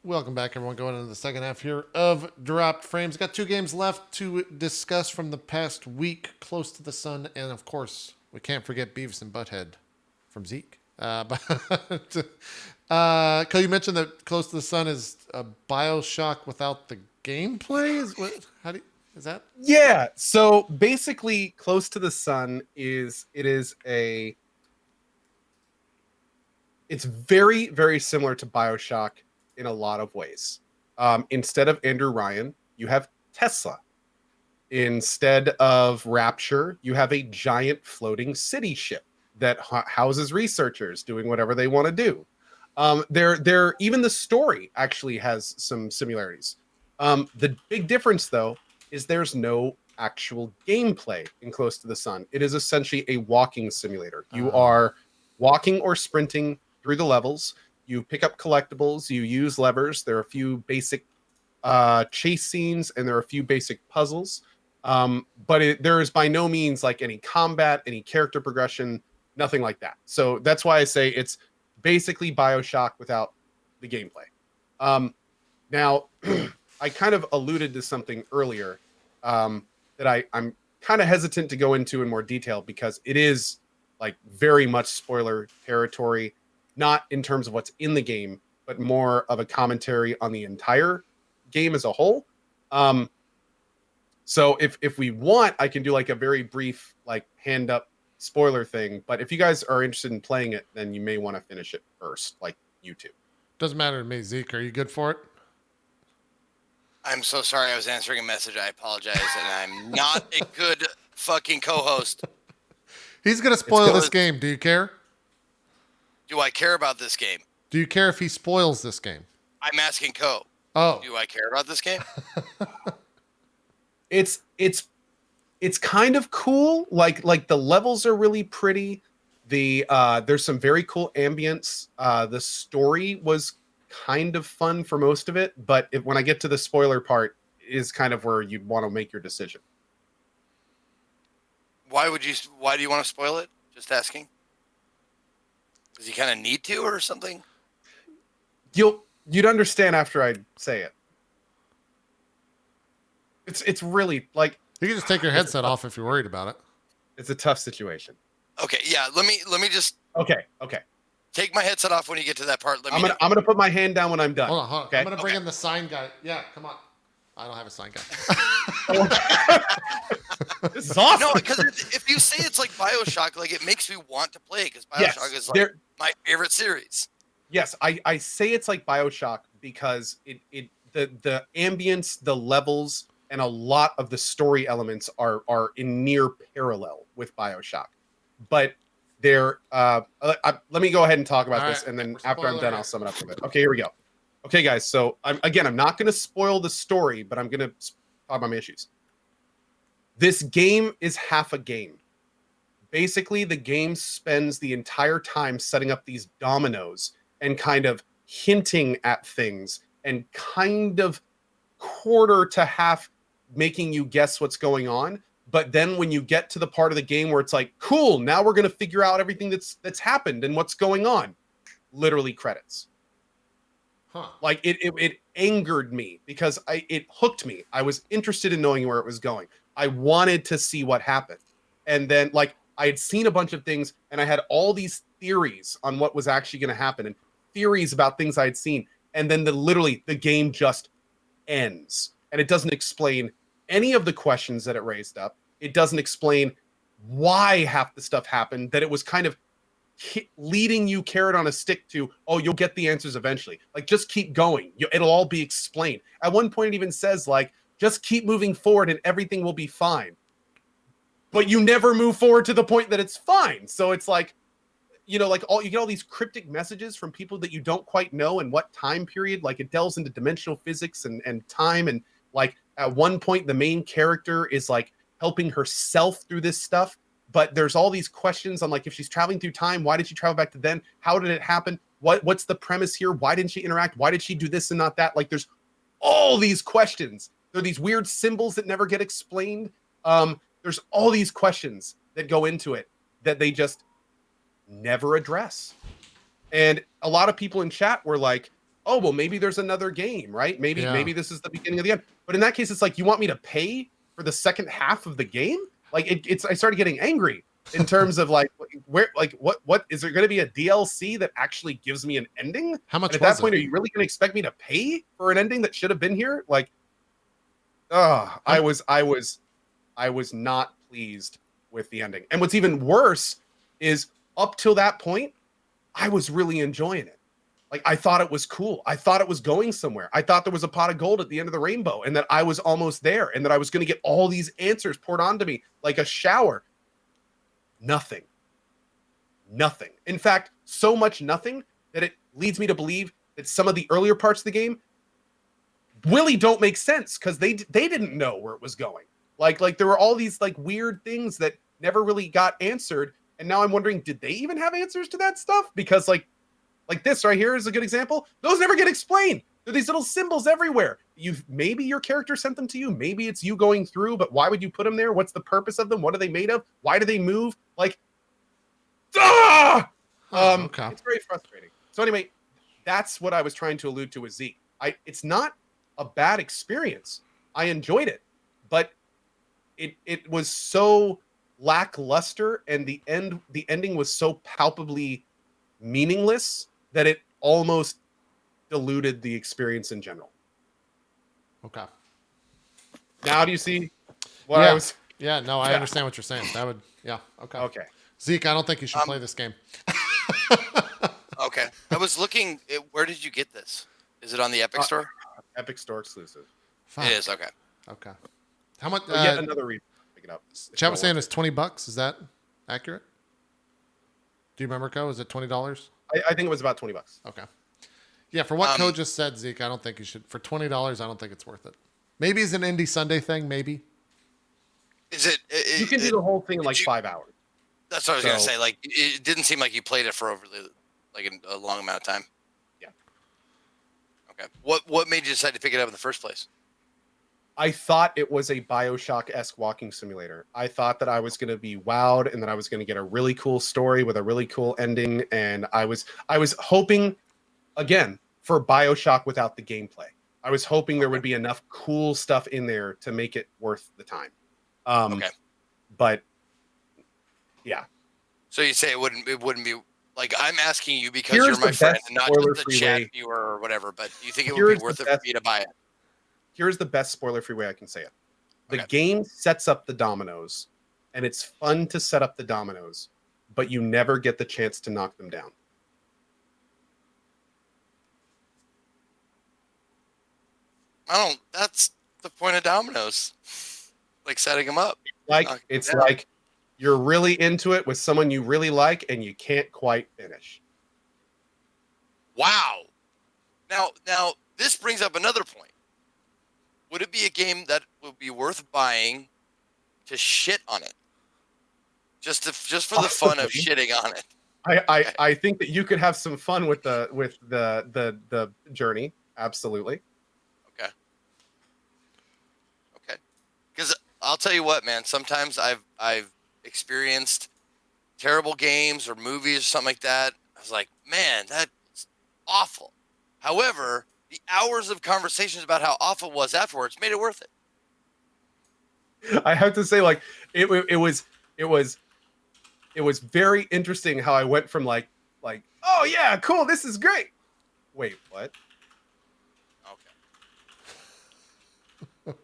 Welcome back, everyone. Going into the second half here of Dropped Frames. Got two games left to discuss from the past week, Close to the Sun, and of course, we can't forget Beavis and Butthead from Zeke. Cole, you mentioned that Close to the Sun is a Bioshock without the gameplay. Is that? Yeah. So basically, Close to the Sun it's very, very similar to Bioshock in a lot of ways. Instead of Andrew Ryan, you have Tesla. Instead of Rapture, you have a giant floating city ship that houses researchers doing whatever they want to do. Even the story actually has some similarities. The big difference, though, is there's no actual gameplay in Close to the Sun. It is essentially a walking simulator. You are walking or sprinting through the levels. You pick up collectibles, you use levers. There are a few basic chase scenes, and there are a few basic puzzles. But there is by no means like any combat, any character progression, nothing like that. So that's why I say it's basically Bioshock without the gameplay. Now, I kind of alluded to something earlier that I'm kind of hesitant to go into in more detail because it is like very much spoiler territory. Not in terms of what's in the game, but more of a commentary on the entire game as a whole. So if we want, I can do like a very brief, like hand up spoiler thing. But if you guys are interested in playing it, then you may want to finish it first, like you two. Doesn't matter to me, Zeke. Are you good for it? I'm so sorry. I was answering a message. I apologize, and I'm not a good fucking co-host. He's gonna spoil this game. Do you care? Do I care about this game? Do you care if he spoils this game? I'm asking Co. Oh. Do I care about this game? It's kind of cool. Like the levels are really pretty. There's some very cool ambience. The story was kind of fun for most of it, but when I get to the spoiler part is kind of where you'd want to make your decision. Why do you want to spoil it? Just asking. Does he kind of need to or something? You'd understand after I say it. It's really like you can just take your headset off if you're worried about it. It's a tough situation. Okay, yeah. Let me just. Okay. Take my headset off when you get to that part. I'm gonna put my hand down when I'm done. Hold on. Okay? I'm gonna bring in the sign guy. Yeah, come on. I don't have a sign guy. This is awesome. No, because if you say it's like Bioshock, like it makes me want to play because Bioshock is like my favorite series. Yes, I say it's like Bioshock because the ambience, the levels, and a lot of the story elements are in near parallel with Bioshock. But they're let me go ahead and talk about this, and then after I'm done, I'll sum it up a bit. Okay, here we go. Okay, guys. So I'm not going to spoil the story, but I'm going to talk about my issues. This game is half a game. Basically, the game spends the entire time setting up these dominoes and kind of hinting at things and kind of quarter to half making you guess what's going on. But then when you get to the part of the game where it's like, cool, now we're going to figure out everything that's happened and what's going on. Literally credits. Huh. Like it angered me because it hooked me. I was interested in knowing where it was going. I wanted to see what happened. And then like I had seen a bunch of things and I had all these theories on what was actually going to happen and theories about things I had seen. And then the game just ends. And it doesn't explain any of the questions that it raised up. It doesn't explain why half the stuff happened, that it was kind of leading you carrot on a stick to, oh, you'll get the answers eventually. Like, just keep going. It'll all be explained. At one point, it even says, like, just keep moving forward and everything will be fine. But you never move forward to the point that it's fine. So it's like, you know, like you get all these cryptic messages from people that you don't quite know and what time period. Like, it delves into dimensional physics and time. And like at one point, the main character is like helping herself through this stuff. But there's all these questions on like, if she's traveling through time, why did she travel back to then? How did it happen? What's the premise here? Why didn't she interact? Why did she do this and not that? Like, there's all these questions. There are these weird symbols that never get explained. There's all these questions that go into it that they just never address. And a lot of people in chat were like, oh well, maybe there's another game, right? Maybe this is the beginning of the end. But in that case, it's like you want me to pay for the second half of the game? Like I started getting angry in terms of like what is there going to be a DLC that actually gives me an ending? How much And at was that point, it? are you really going to expect me to pay for an ending that should have been here? Like, I was not pleased with the ending. And what's even worse is up till that point, I was really enjoying it. Like I thought it was cool. I thought it was going somewhere. I thought there was a pot of gold at the end of the rainbow and that I was almost there and that I was going to get all these answers poured onto me like a shower. Nothing. Nothing. In fact, so much nothing that it leads me to believe that some of the earlier parts of the game really don't make sense because they didn't know where it was going. Like there were all these like weird things that never really got answered. And now I'm wondering, did they even have answers to that stuff? Because like this right here is a good example. Those never get explained. There are these little symbols everywhere. Maybe your character sent them to you. Maybe it's you going through, but why would you put them there? What's the purpose of them? What are they made of? Why do they move? Like, Okay. It's very frustrating. So anyway, that's what I was trying to allude to with Zeke. It's not a bad experience. I enjoyed it, but it was so lackluster, and the ending was so palpably meaningless that it almost diluted the experience in general. Okay. Now do you see what Yeah. I was? Yeah, no, I understand what you're saying. That would, yeah, okay. Okay. Zeke, I don't think you should play this game. Okay. I was looking. Where did you get this? Is it on the Epic Store? Epic Store exclusive. Fuck. It is. Okay. Okay. How much? Yet another reason to pick it up. Chat was saying it's $20. Is that accurate? Do you remember, Co? Is it $20? I think it was about $20. Okay. Yeah, for what Co just said, Zeke, I don't think you should. For $20, I don't think it's worth it. Maybe it's an Indie Sunday thing. Maybe. Is it? You can do the whole thing in like 5 hours. That's what I was gonna say. Like, it didn't seem like you played it for a long amount of time. Yeah. Okay. What made you decide to pick it up in the first place? I thought it was a BioShock-esque walking simulator. I thought that I was going to be wowed and that I was going to get a really cool story with a really cool ending. And I was hoping, again, for BioShock without the gameplay. I was hoping there would be enough cool stuff in there to make it worth the time. Okay. But yeah. So you say it wouldn't be like, I'm asking you because Here's you're my the friend, best and not just the spoiler-free chat way. viewer or whatever. But do you think it would Here's be worth the it for best- me to buy it? Here's the best spoiler-free way I can say it. The Okay. game sets up the dominoes, and it's fun to set up the dominoes, but you never get the chance to knock them down. That's the point of dominoes, like setting them up. Like Knock it's them down. like you're really into it with someone you really like, and you can't quite finish. Wow. Now this brings up another point. Would it be a game that would be worth buying to shit on it? Just for the fun of shitting on it. I think that you could have some fun with the journey. Absolutely. Okay. Because I'll tell you what, man. Sometimes I've experienced terrible games or movies or something like that. I was like, man, that's awful. However, the hours of conversations about how awful it was afterwards made it worth it. I have to say, like, it was very interesting how I went from like, oh yeah, cool, this is great. Wait, what? Okay.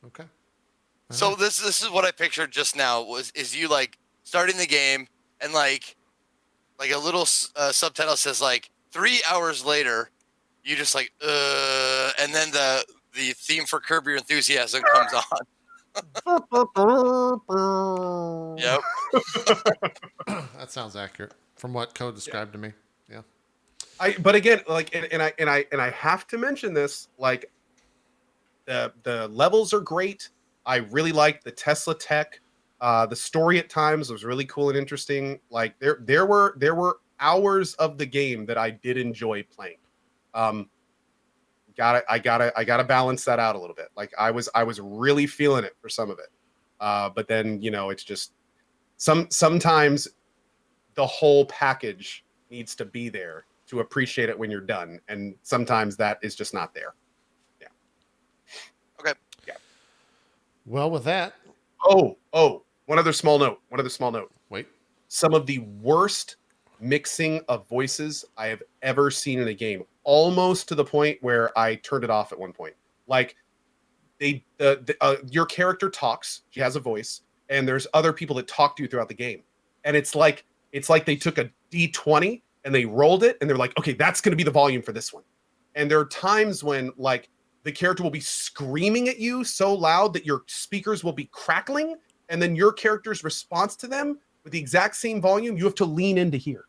Okay. So this is what I pictured just now is you like starting the game and like a little subtitle says like 3 hours later, you just like and then the theme for Curb Your Enthusiasm comes on. Yep. That sounds accurate from what Code described to me. Yeah. But again, like, and I have to mention this, like, the levels are great. I really liked the Tesla tech. The story at times was really cool and interesting. Like there were hours of the game that I did enjoy playing. I gotta balance that out a little bit. Like I was really feeling it for some of it. But then, it's just sometimes the whole package needs to be there to appreciate it when you're done, and sometimes that is just not there. Yeah. Okay. Yeah. Well, with that, One other small note. wait. Some of the worst mixing of voices I have ever seen in a game, almost to the point where I turned it off at one point. Like your character talks, she has a voice, and there's other people that talk to you throughout the game, and it's like they took a D20 and they rolled it, and they're like, okay, that's going to be the volume for this one. And there are times when like the character will be screaming at you so loud that your speakers will be crackling, and then your character's response to them with the exact same volume, you have to lean in to hear.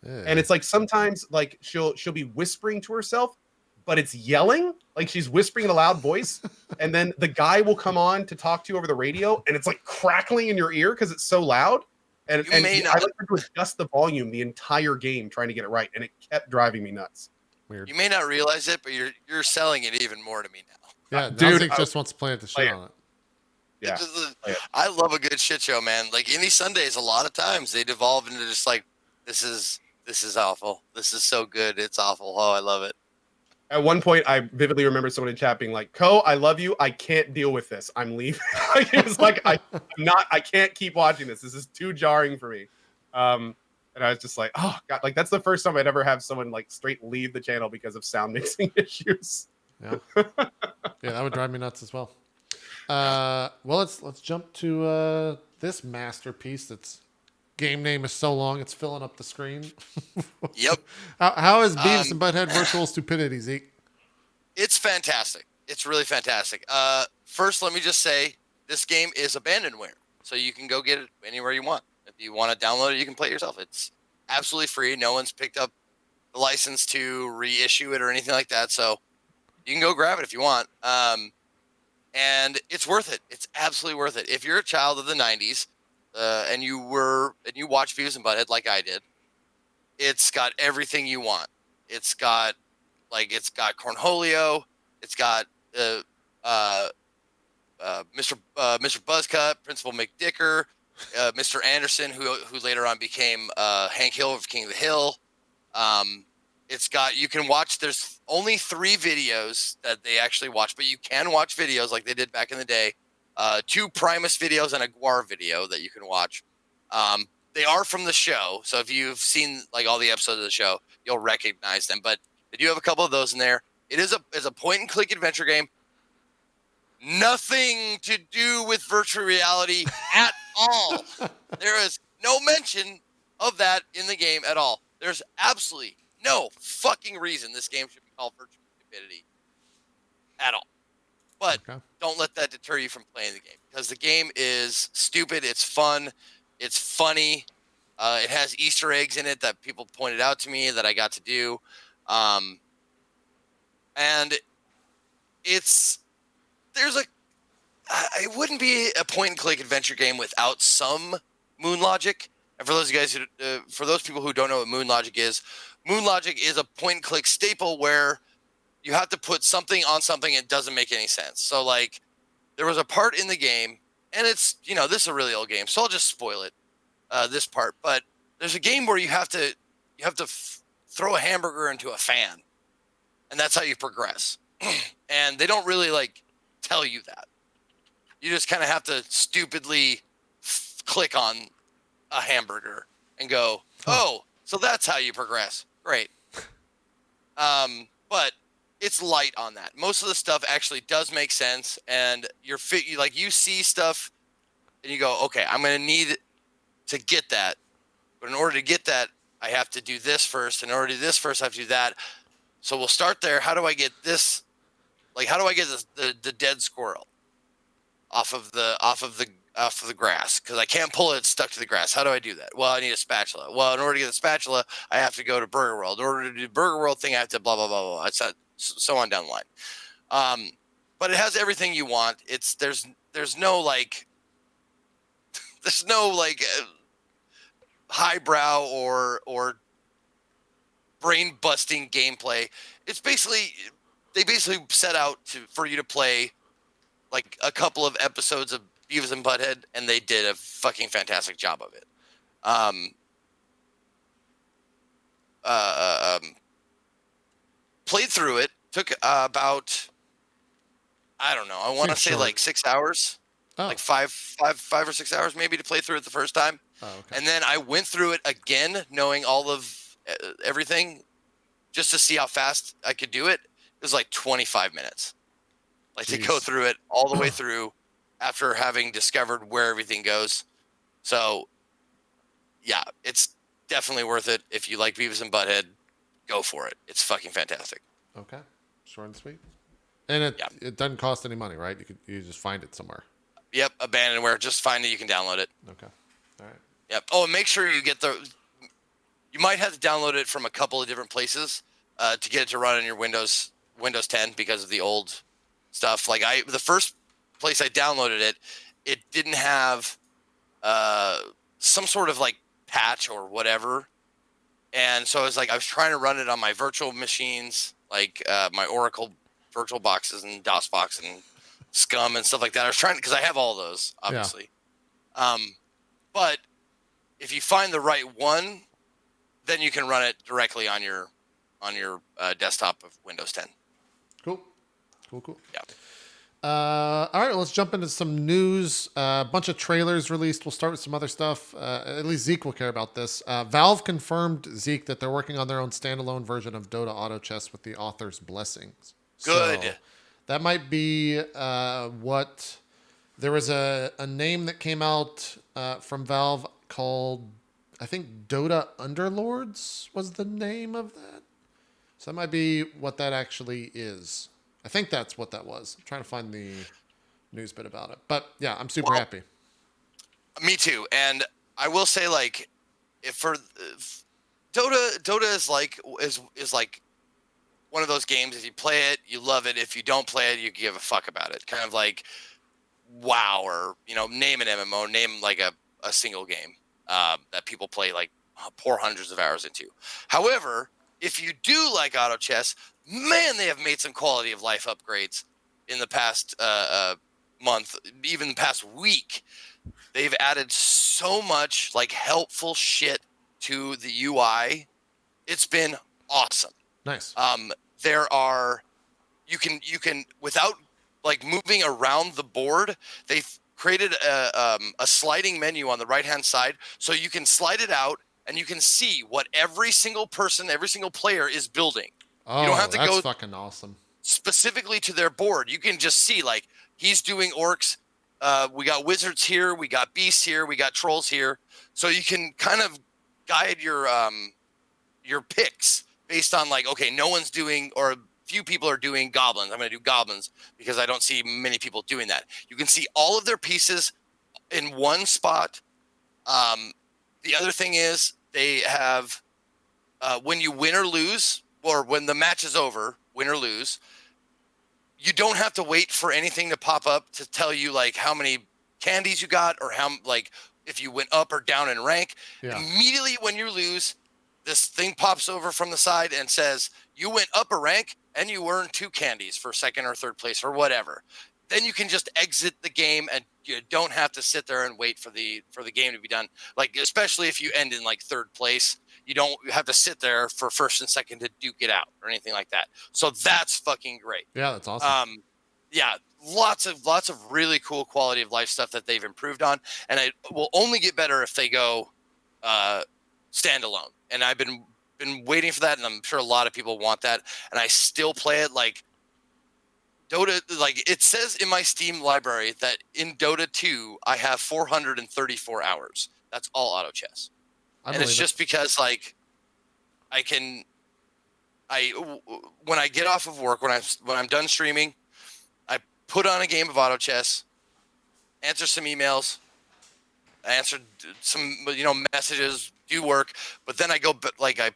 And it's like sometimes like she'll be whispering to herself, but it's yelling, like she's whispering in a loud voice, and then the guy will come on to talk to you over the radio, and it's like crackling in your ear because it's so loud. And You may I not- like to adjust the volume the entire game trying to get it right, and it kept driving me nuts. Weird. You may not realize it, but you're selling it even more to me now. Yeah, Dude, Nazik just wants to play it to play shit it. on it. Yeah. I love a good shit show, man. Like Indie Sundays, a lot of times they devolve into just like, this is awful. This is so good. It's awful. Oh, I love it. At one point, I vividly remember someone in chat being like, "Co, I love you. I can't deal with this. I'm leaving." Like, it was like, I can't keep watching this. This is too jarring for me. And I was just like, oh god, like that's the first time I'd ever have someone like straight leave the channel because of sound mixing issues. Yeah, yeah, that would drive me nuts as well. Well, let's jump to this masterpiece. That's game name is so long it's filling up the screen. Yep. How is Beavis and Butthead Virtual Stupidity, Zeke? It's fantastic. It's really fantastic. First, let me just say this game is abandonware, so you can go get it anywhere you want. If you want to download it, you can play it yourself. It's absolutely free. No one's picked up the license to reissue it or anything like that, so you can go grab it if you want. And it's worth it. It's absolutely worth it. If you're a child of the '90s and you watched Beavis and Butthead like I did, it's got everything you want. It's got Cornholio. It's got Mr. Buzzcut, Principal McDicker, Mr. Anderson, who later on became Hank Hill of King of the Hill. You can watch. There's only 3 videos that they actually watch, but you can watch videos like they did back in the day. 2 Primus videos and a Guar video that you can watch. They are from the show, so if you've seen like all the episodes of the show, you'll recognize them. But they do have a couple of those in there. It is a point and click adventure game. Nothing to do with virtual reality at all. There is no mention of that in the game at all. There's absolutely no fucking reason this game should be called Virtual Stupidity at all. But don't let that deter you from playing the game, because the game is stupid. It's fun. It's funny. It has Easter eggs in it that people pointed out to me that I got to do. And it wouldn't be a point and click adventure game without some moon logic. And for those people who don't know what moon logic is a point and click staple where you have to put something on something. It doesn't make any sense. So like there was a part in the game, and it's, this is a really old game, so I'll just spoil it, this part. But there's a game where you have to throw a hamburger into a fan, and that's how you progress. And they don't really like tell you that. You just kind of have to stupidly click on a hamburger and go, oh, so that's how you progress. Great. But it's light on that. Most of the stuff actually does make sense, and you see stuff and you go, okay, I'm going to need to get that. But in order to get that, I have to do this first. In order to do this first, I have to do that. So we'll start there. How do I get this? Like, how do I get the dead squirrel off of the grass? Because I can't pull it; it's stuck to the grass. How do I do that? Well, I need a spatula. Well, in order to get the spatula, I have to go to Burger World. In order to do the Burger World thing, I have to blah blah blah blah. It's so on down the line. But it has everything you want. There's no highbrow or brain busting gameplay. It's they basically set out for you to play like a couple of episodes of Beavis and Butthead, and they did a fucking fantastic job of it. played through it. Took about, I don't know. I want to Seems say short. like 6 hours, Oh. like five or 6 hours maybe to play through it the first time. Oh, okay. And then I went through it again, knowing all of everything, just to see how fast I could do it. It was like 25 minutes, like to go Jeez. through it all the way through after having discovered where everything goes. So, yeah, it's definitely worth it. If you like Beavis and Butthead, go for it. It's fucking fantastic. Okay. Short and sweet. And it Yeah. it doesn't cost any money, right? You just find it somewhere. Yep, Abandonware. Just find it. You can download it. Okay. All right. Yep. Oh, and make sure you get the. You might have to download it from a couple of different places to get it to run on your Windows 10 because of the old stuff. Like the first place I downloaded it, it didn't have some sort of like patch or whatever, and so I was trying to run it on my virtual machines, like my Oracle virtual boxes and DOSBox and Scum and stuff like that. I was trying because I have all those, obviously. But if you find the right one, then you can run it directly on your desktop of Windows 10. Cool. Yeah. All right, let's jump into some news. A bunch of trailers released. We'll start with some other stuff. At least Zeke will care about this. Valve confirmed, Zeke, that they're working on their own standalone version of Dota Auto Chess with the author's blessings. Good. So that might be what... There was a name that came out from Valve called, I think, Dota Underlords was the name of that. So that might be what that actually is. I think that's what that was. I'm trying to find the news bit about it. But yeah, I'm super happy. Me too. And I will say, like, if Dota is like one of those games. If you play it, you love it. If you don't play it, you give a fuck about it. Kind of like WoW, or name an MMO, name like a single game that people play, like pour hundreds of hours into. However, if you do like auto chess, man, they have made some quality of life upgrades in the past month, even the past week. They've added so much like helpful shit to the UI. It's been awesome. Nice. There are you can without like moving around the board, they've created a sliding menu on the right hand side, so you can slide it out and you can see what every single person, every single player is building. Oh, you don't have to that's go fucking awesome. Specifically to their board. You can just see like he's doing orcs. We got wizards here, we got beasts here, we got trolls here. So you can kind of guide your picks based on like, okay, no one's doing, or a few people are doing goblins. I'm going to do goblins because I don't see many people doing that. You can see all of their pieces in one spot. The other thing is they have when you win or lose, or when the match is over, win or lose, you don't have to wait for anything to pop up to tell you like how many candies you got, or how like if you went up or down in rank. Yeah. Immediately when you lose, this thing pops over from the side and says you went up a rank and you earned 2 candies for second or third place or whatever. Then you can just exit the game and you don't have to sit there and wait for the game to be done. Like, especially if you end in like third place, you don't have to sit there for first and second to duke it out or anything like that. So that's fucking great. Yeah, that's awesome. Yeah, lots of really cool quality of life stuff that they've improved on, and it will only get better if they go standalone. And I've been waiting for that, and I'm sure a lot of people want that. And I still play it like Dota. Like it says in my Steam library that in Dota 2 I have 434 hours. That's all auto chess, and it's just because like when I get off of work, when I'm done streaming, I put on a game of auto chess, answer some emails, answer some messages, do work, but then I go like I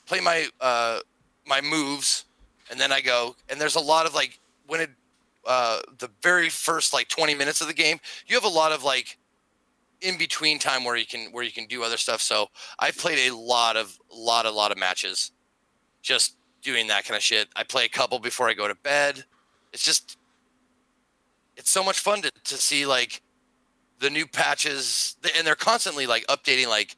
play my my moves, and then I go, and there's a lot of like when the very first like 20 minutes of the game, you have a lot of like in between time where you can do other stuff. So I played a lot of matches just doing that kind of shit. I play a couple before I go to bed. It's so much fun to see like the new patches, and they're constantly like updating like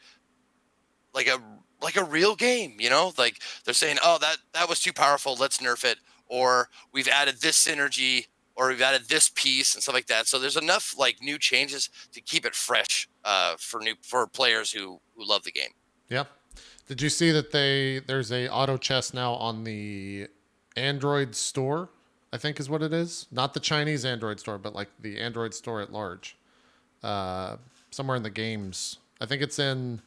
like a real game, you know? Like they're saying, oh, that was too powerful, let's nerf it, or we've added this synergy, or we've added this piece and stuff like that. So there's enough like new changes to keep it fresh for players who love the game. Yeah. Did you see that there's a auto chess now on the Android store? I think is what it is. Not the Chinese Android store, but like the Android store at large. Somewhere in the games. I think it's in.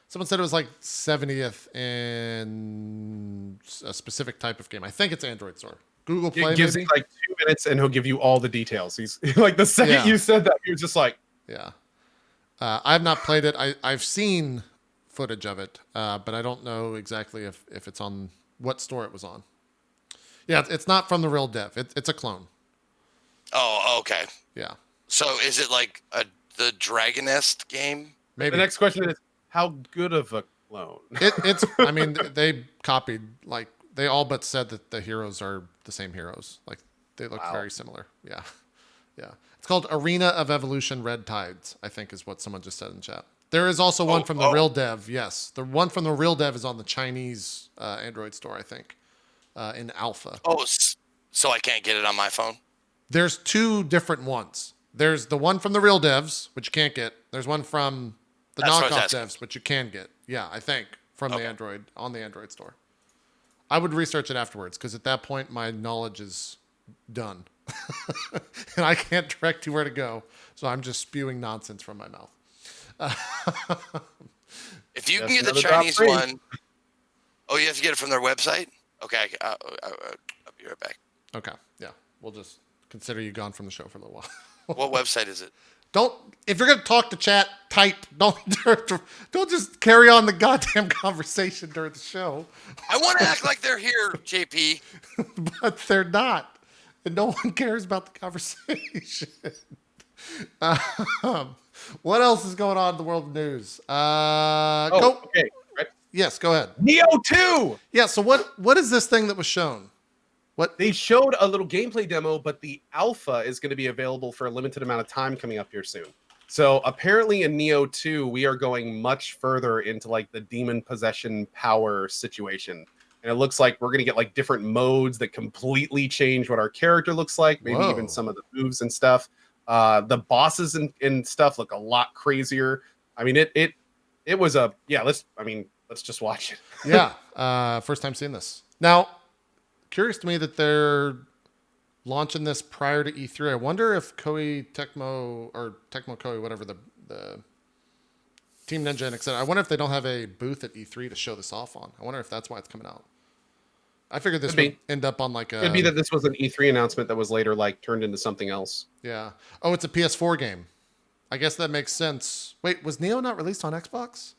Someone said it was like 70th in a specific type of game. I think it's Android store. Google Play. It gives maybe? him like 2 minutes, and he'll give you all the details. He's like the second Yeah. you said that, he was just like, Yeah. I've not played it. I've seen footage of it, but I don't know exactly if it's on what store it was on. Yeah, it's not from the real dev. It's a clone. Oh, okay. Yeah. So is it like the Dragonest game? Maybe. the next question is, how good of a clone? It's. I mean, they copied. Like they all but said that the heroes are the same heroes. Like they look Wow. very similar. Yeah. Yeah. It's called Arena of Evolution Red Tides, I think is what someone just said in chat. There is also one from the real dev. Yes. The one from the real dev is on the Chinese Android store, I think, in alpha. Oh, so I can't get it on my phone? There's two different ones. There's the one from the real devs, which you can't get. There's one from the That's what I was knockoff asking. devs, which you can get. Yeah, I think from the Okay. Android on the Android store. I would research it afterwards because at that point my knowledge is done, and I can't direct you where to go. So I'm just spewing nonsense from my mouth. If you can That's get the another top Chinese three. one, oh, you have to get it from their website? Okay, I'll be right back. Okay, yeah, we'll just consider you gone from the show for a little while. What website is it? Don't if you're gonna talk to chat, type. Don't just carry on the goddamn conversation during the show. I want to act like they're here, JP. But they're not, and no one cares about the conversation. What else is going on in the world of news? Go. Okay. Right. Yes, go ahead. Nioh 2! Yeah. So what is this thing that was shown? What? They showed a little gameplay demo, but the alpha is going to be available for a limited amount of time coming up here soon. So apparently in Nioh 2, we are going much further into like the demon possession power situation. And it looks like we're going to get like different modes that completely change what our character looks like, maybe Whoa. even some of the moves and stuff. The bosses and stuff look a lot crazier. I mean, it was a, yeah, let's just watch it. Yeah. First time seeing this. Now, curious to me that they're launching this prior to E3. I wonder if Koei Tecmo or Tecmo Koei, whatever the Team Ninja and etc. I wonder if they don't have a booth at E3 to show this off on. I wonder if that's why it's coming out. I figured this Could be. would end up on like a. Could be that this was an E3 announcement that was later like turned into something else. Yeah. Oh, it's a PS4 game. I guess that makes sense. Wait, was Nioh not released on Xbox?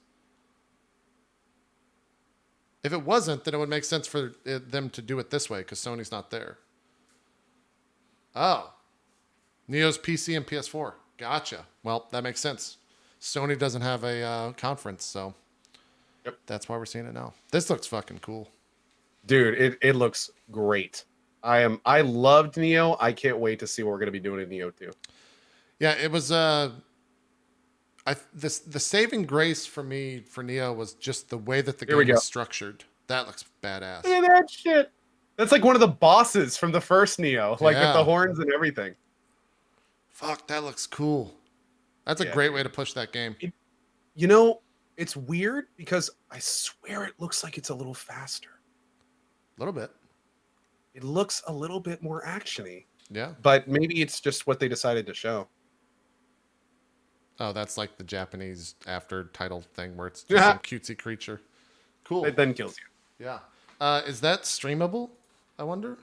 If it wasn't, then it would make sense for them to do it this way because Sony's not there. Oh. Neo's PC and PS4. Gotcha. Well, that makes sense. Sony doesn't have a conference, so Yep. that's why we're seeing it now. This looks fucking cool. Dude, it looks great. I loved Nioh. I can't wait to see what we're going to be doing in Nioh 2. Yeah, it was the saving grace for me for Nioh was just the way that the Here we game go. is structured. That looks badass. Look at that shit. That's like one of the bosses from the first Nioh, like with Yeah. the horns and everything. Fuck, that looks cool. That's a Yeah. great way to push that game. You know, it's weird because I swear it looks like it's a little faster. A little bit. It looks a little bit more actiony, Yeah. but maybe it's just what they decided to show. Oh, that's like the Japanese after title thing where it's just some cutesy creature. Cool. It then kills you. Yeah. Is that streamable? I wonder.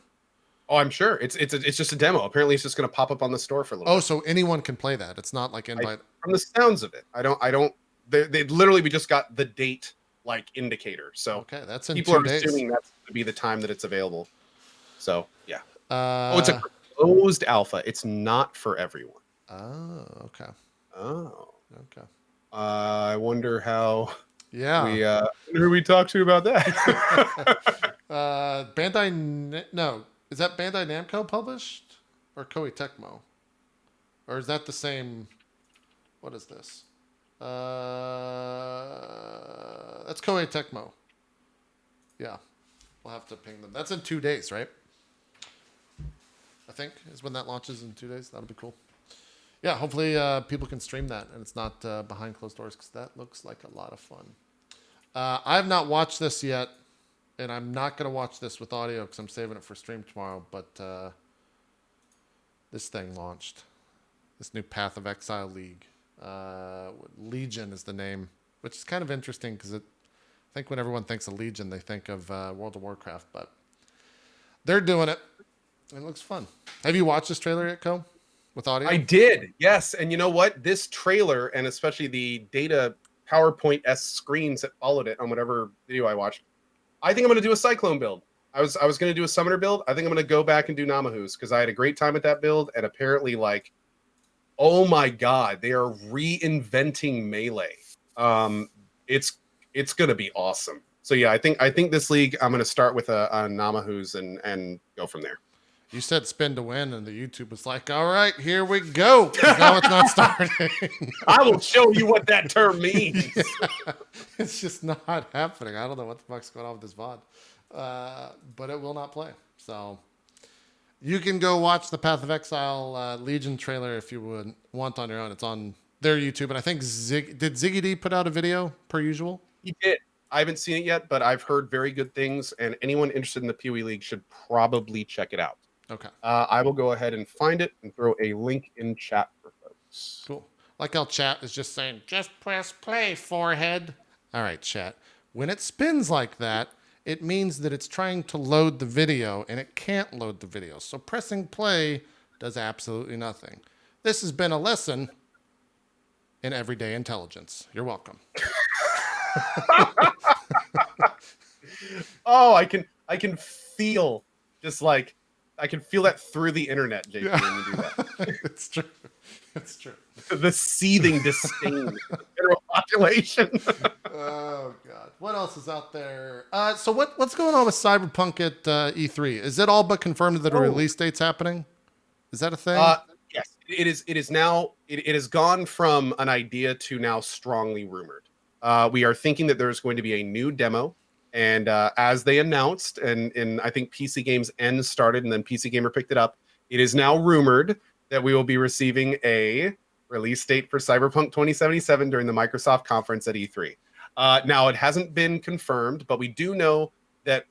Oh, I'm sure. It's just a demo. Apparently, it's just going to pop up on the store for a little Oh, bit. so anyone can play that. It's not like invite. From the sounds of it, I don't. They literally we just got the date like indicator. So Okay, that's in people 2 are days. assuming that's going to be the time that it's available. So yeah. Oh, It's a closed alpha. It's not for everyone. Oh, okay. Oh. Okay. I wonder how Yeah. who we talked to about that. No. Is that Bandai Namco published or Koei Tecmo? Or is that the same? What is this? That's Koei Tecmo. Yeah, we'll have to ping them. That's in 2 days, right? I think is when that launches in 2 days. That'll be cool. Yeah, hopefully people can stream that and it's not behind closed doors because that looks like a lot of fun. I have not watched this yet, and I'm not going to watch this with audio because I'm saving it for stream tomorrow. But this thing launched. This new Path of Exile League. Legion is the name, which is kind of interesting because I think when everyone thinks of Legion, they think of World of Warcraft. But they're doing it. It looks fun. Have you watched this trailer yet, Co? With audio? I did, yes. And you know what? This trailer, and especially the data PowerPoint-esque screens that followed it on whatever video I watched, I think I'm going to do a Cyclone build. I was going to do a Summoner build. I think I'm going to go back and do Namahus because I had a great time with that build. And apparently, like, oh my God, they are reinventing Melee. It's going to be awesome. So yeah, I think this league, I'm going to start with a Namahus and go from there. You said spin to win, and the YouTube was like, all right, here we go. Now it's not starting. I will show you what that term means. Yeah, it's just not happening. I don't know what the fuck's going on with this VOD. But it will not play. So you can go watch the Path of Exile Legion trailer if you would want on your own. It's on their YouTube. And I think did Ziggy D put out a video per usual? He did. I haven't seen it yet, but I've heard very good things. And anyone interested in the PoE League should probably check it out. Okay. I will go ahead and find it and throw a link in chat for folks. Cool. Like how chat is just saying, just press play, forehead. All right, chat. When it spins like that, it means that it's trying to load the video, and it can't load the video. So pressing play does absolutely nothing. This has been a lesson in everyday intelligence. You're welcome. Oh, I can feel just like I can feel that through the internet, JP, Yeah. when you do that. It's true. It's true. The seething disdain of the general population. Oh God! What else is out there? So what's going on with Cyberpunk at E3? Is it all but confirmed that a release date's happening? Is that a thing? Yes, it is. It is now. It has gone from an idea to now strongly rumored. We are thinking that there's going to be a new demo, and as they announced, and I think PC Games N started, and then PC Gamer picked it up. It is now rumored that we will be receiving a release date for Cyberpunk 2077 during the Microsoft conference at E3. Now, it hasn't been confirmed, but we do know that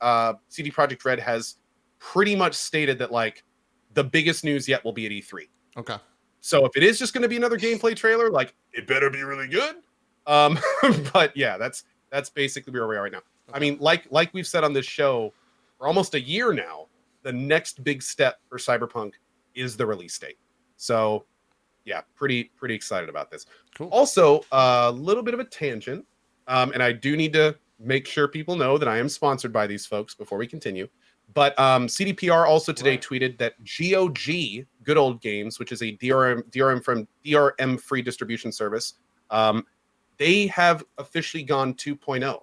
CD Projekt Red has pretty much stated that like the biggest news yet will be at E3. Okay. So if it is just going to be another gameplay trailer, like it better be really good. But yeah, that's basically where we are right now. Okay. I mean, like we've said on this show for almost a year now, the next big step for Cyberpunk is the release date. So yeah, pretty excited about this. Cool. Also, a little bit of a tangent, and I do need to make sure people know that I am sponsored by these folks before we continue. But CDPR also today tweeted that GOG, Good Old Games, which is a DRM free distribution service, they have officially gone 2.0.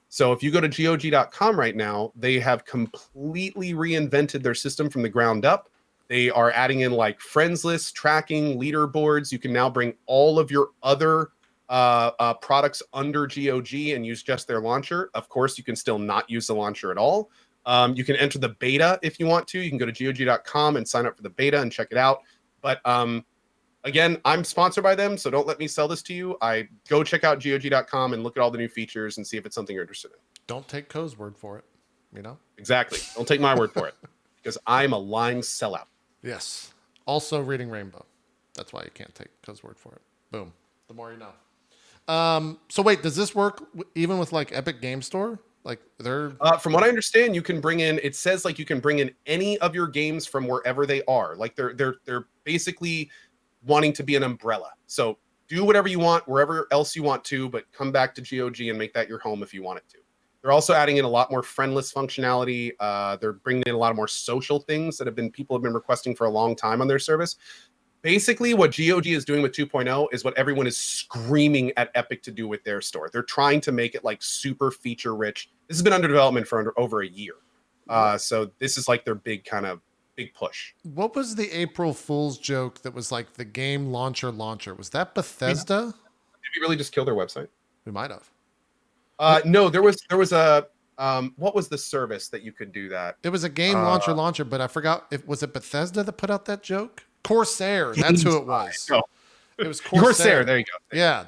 So if you go to GOG.com right now, they have completely reinvented their system from the ground up. They are adding in like friends lists, tracking, leaderboards. You can now bring all of your other products under GOG and use just their launcher. Of course, you can still not use the launcher at all. You can enter the beta if you want to. You can go to GOG.com and sign up for the beta and check it out. But again, I'm sponsored by them, so don't let me sell this to you. I go check out GOG.com and look at all the new features and see if it's something you're interested in. Don't take Co's word for it. You know? Exactly. Don't take my word for it, because I'm a lying sellout. Yes. Also reading Rainbow. That's why you can't take Co's word for it. Boom. The more you know. So wait, does this work even with like Epic Game Store? Like they're from what I understand, you can bring in. It says like you can bring in any of your games from wherever they are. Like they're basically wanting to be an umbrella. So do whatever you want wherever else you want to, but come back to GOG and make that your home if you want it to. They're also adding in a lot more friendless functionality. They're bringing in a lot of more social things that people have been requesting for a long time on their service. Basically, what GOG is doing with 2.0 is what everyone is screaming at Epic to do with their store. They're trying to make it like super feature rich. This has been under development for over a year. So this is like their big push. What was the April Fool's joke that was like the game launcher? Was that Bethesda? we really just kill their website? We might have. No, there was a what was the service that you could do that? It was a game launcher, but I forgot. Was it Bethesda that put out that joke? Corsair. That's who it was. No. It was Corsair. Corsair. There you go. Yeah,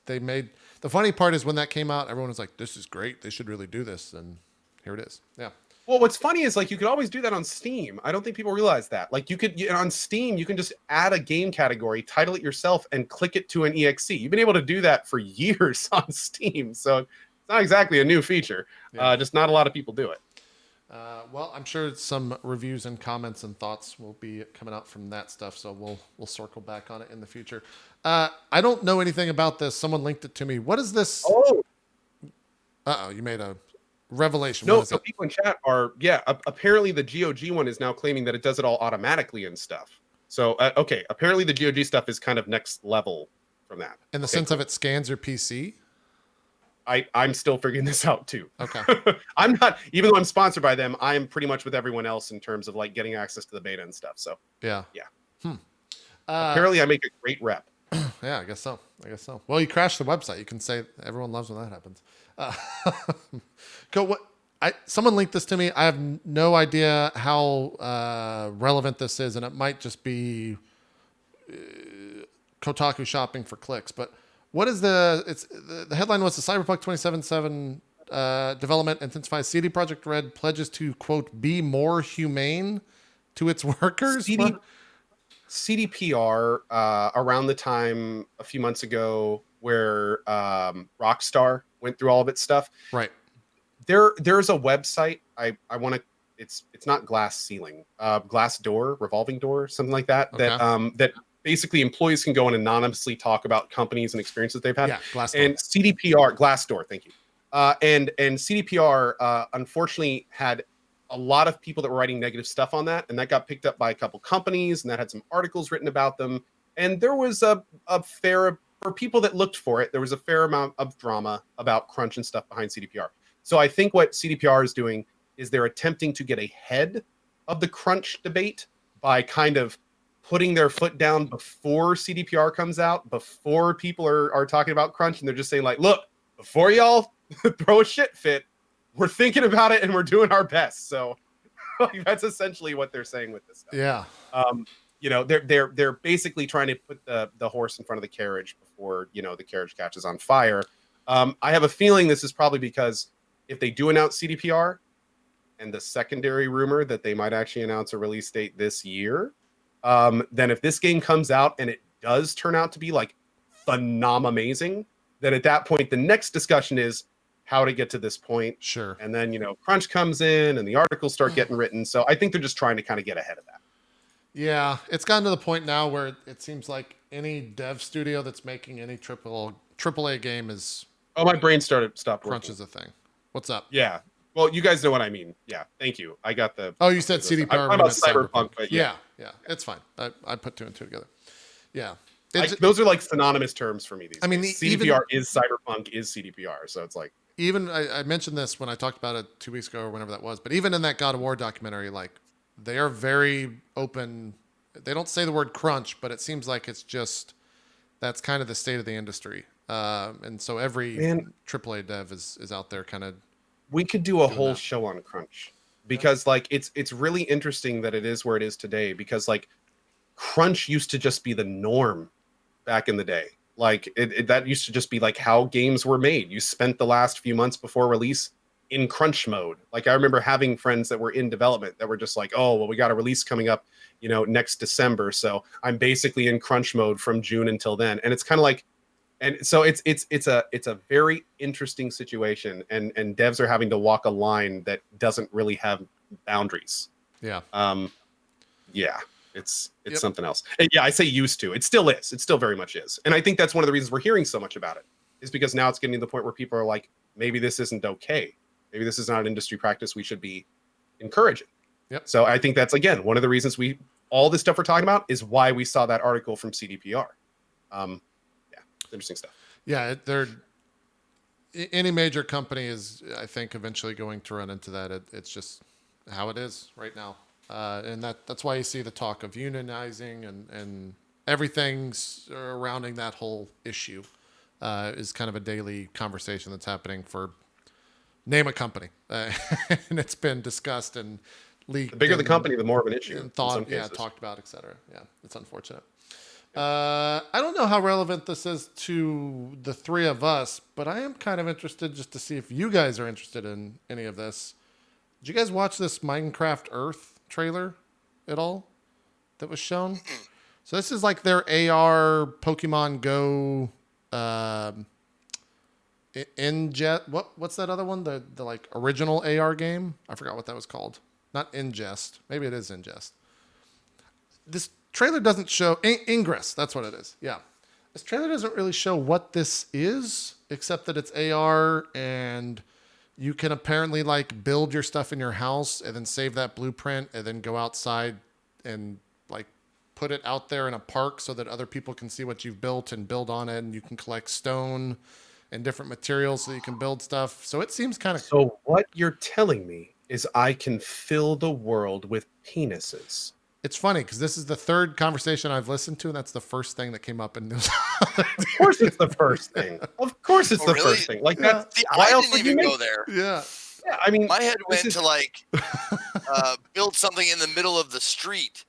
they made. The funny part is when that came out, everyone was like, "This is great. They should really do this." And here it is. Yeah. Well, what's funny is like you could always do that on Steam. I don't think people realize that. Like on Steam, you can just add a game category, title it yourself, and click it to an exe. You've been able to do that for years on Steam, so it's not exactly a new feature. Yeah. Just not a lot of people do it. Well, I'm sure some reviews and comments and thoughts will be coming out from that stuff, so we'll circle back on it in the future. I don't know anything about this. Someone linked it to me. What is this? Oh, You made a revelation. no, so people in chat are, apparently the GOG one is now claiming that it does it all automatically and stuff. So, okay, apparently the GOG stuff is kind of next level from that. In the sense of it scans your PC? I'm still figuring this out too. Okay. I'm not, even though I'm sponsored by them, I'm pretty much with everyone else in terms of like getting access to the beta and stuff. So, Yeah. Apparently I make a great rep. Yeah, I guess so. Well, you crashed the website. You can say everyone loves when that happens. Cool. Someone linked this to me. I have no idea how relevant this is, and it might just be Kotaku shopping for clicks. But what is the headline was the Cyberpunk 2077 development intensifies. CD Projekt Red pledges to quote be more humane to its workers. CDPR around the time a few months ago where Rockstar went through all of its stuff. Right. There's a website. I want to. It's not glass ceiling, glass door, revolving door, something like that. Okay. That basically employees can go and anonymously talk about companies and experiences they've had. Yeah, Glassdoor. And CDPR, Glassdoor, thank you. And CDPR unfortunately had a lot of people that were writing negative stuff on that, and that got picked up by a couple companies, and that had some articles written about them. And there was a fair, for people that looked for it, there was a fair amount of drama about crunch and stuff behind CDPR. So I think what CDPR is doing is they're attempting to get ahead of the crunch debate by kind of putting their foot down before CDPR comes out, before people are talking about crunch, and they're just saying like, look, before y'all throw a shit fit, we're thinking about it and we're doing our best. So like, that's essentially what they're saying with this stuff. Yeah. They're basically trying to put the horse in front of the carriage before, the carriage catches on fire. I have a feeling this is probably because if they do announce CDPR and the secondary rumor that they might actually announce a release date this year, then if this game comes out and it does turn out to be like amazing, then at that point, the next discussion is how to get to this point. Sure. And then, crunch comes in and the articles start getting written. So I think they're just trying to kind of get ahead of that. Yeah. It's gotten to the point now where it seems like any dev studio that's making any AAA game is... Oh, my brain stopped crunch working. is a thing. What's up? Yeah. Well, you guys know what I mean. Yeah. Thank you. I got the... Oh, you said CDPR. I'm about Cyberpunk, but yeah. It's fine. I put two and two together. Yeah. Those are like synonymous terms for me. These days. mean, CDPR is Cyberpunk is CDPR. So it's like... Even I mentioned this when I talked about it 2 weeks ago or whenever that was, but even in that God of War documentary, like they are very open. They don't say the word crunch, but it seems like it's just, that's kind of the state of the industry. And so every AAA dev is out there kind of. We could do a whole show on crunch because like, it's really interesting that it is where it is today, because like crunch used to just be the norm back in the day. Like that used to just be like how games were made. You spent the last few months before release in crunch mode. Like I remember having friends that were in development that were just like, oh, well, we got a release coming up, next December. So I'm basically in crunch mode from June until then. And it's kind of like, and so it's a very interesting situation. And devs are having to walk a line that doesn't really have boundaries. Yeah. Yeah. It's something else. And yeah, I say used to. It still is. It still very much is. And I think that's one of the reasons we're hearing so much about it, is because now it's getting to the point where people are like, maybe this isn't okay. Maybe this is not an industry practice we should be encouraging. Yep. So I think that's, again, one of the reasons all this stuff we're talking about is why we saw that article from CDPR. It's interesting stuff. Yeah, any major company is, I think, eventually going to run into that. It's just how it is right now. And that's why you see the talk of unionizing and everything surrounding that whole issue. is kind of a daily conversation that's happening for name a company, and it's been discussed and leaked. The bigger the and- company, the more of an issue. and in thought, some cases. talked about, etc. Yeah, it's unfortunate. I don't know how relevant this is to the three of us, but I am kind of interested just to see if you guys are interested in any of this. Did you guys watch this Minecraft Earth trailer at all that was shown? So this is like their AR Pokemon Go ingest. What's that other one? The like original AR game? I forgot what that was called. Not ingest. Maybe it is ingest. This trailer doesn't show Ingress. That's what it is. Yeah. This trailer doesn't really show what this is, except that it's AR and you can apparently like build your stuff in your house and then save that blueprint and then go outside and like put it out there in a park so that other people can see what you've built and build on it. And you can collect stone and different materials so you can build stuff. So it seems kind of... So what you're telling me is I can fill the world with penises. It's funny because this is the third conversation I've listened to, and that's the first thing that came up in news. Of course it's the first thing. Of course it's the really? first thing. Like Yeah. that. See, Why I else didn't would you even make go there. Yeah. Yeah, I mean, My head this went is- to like build something in the middle of the street,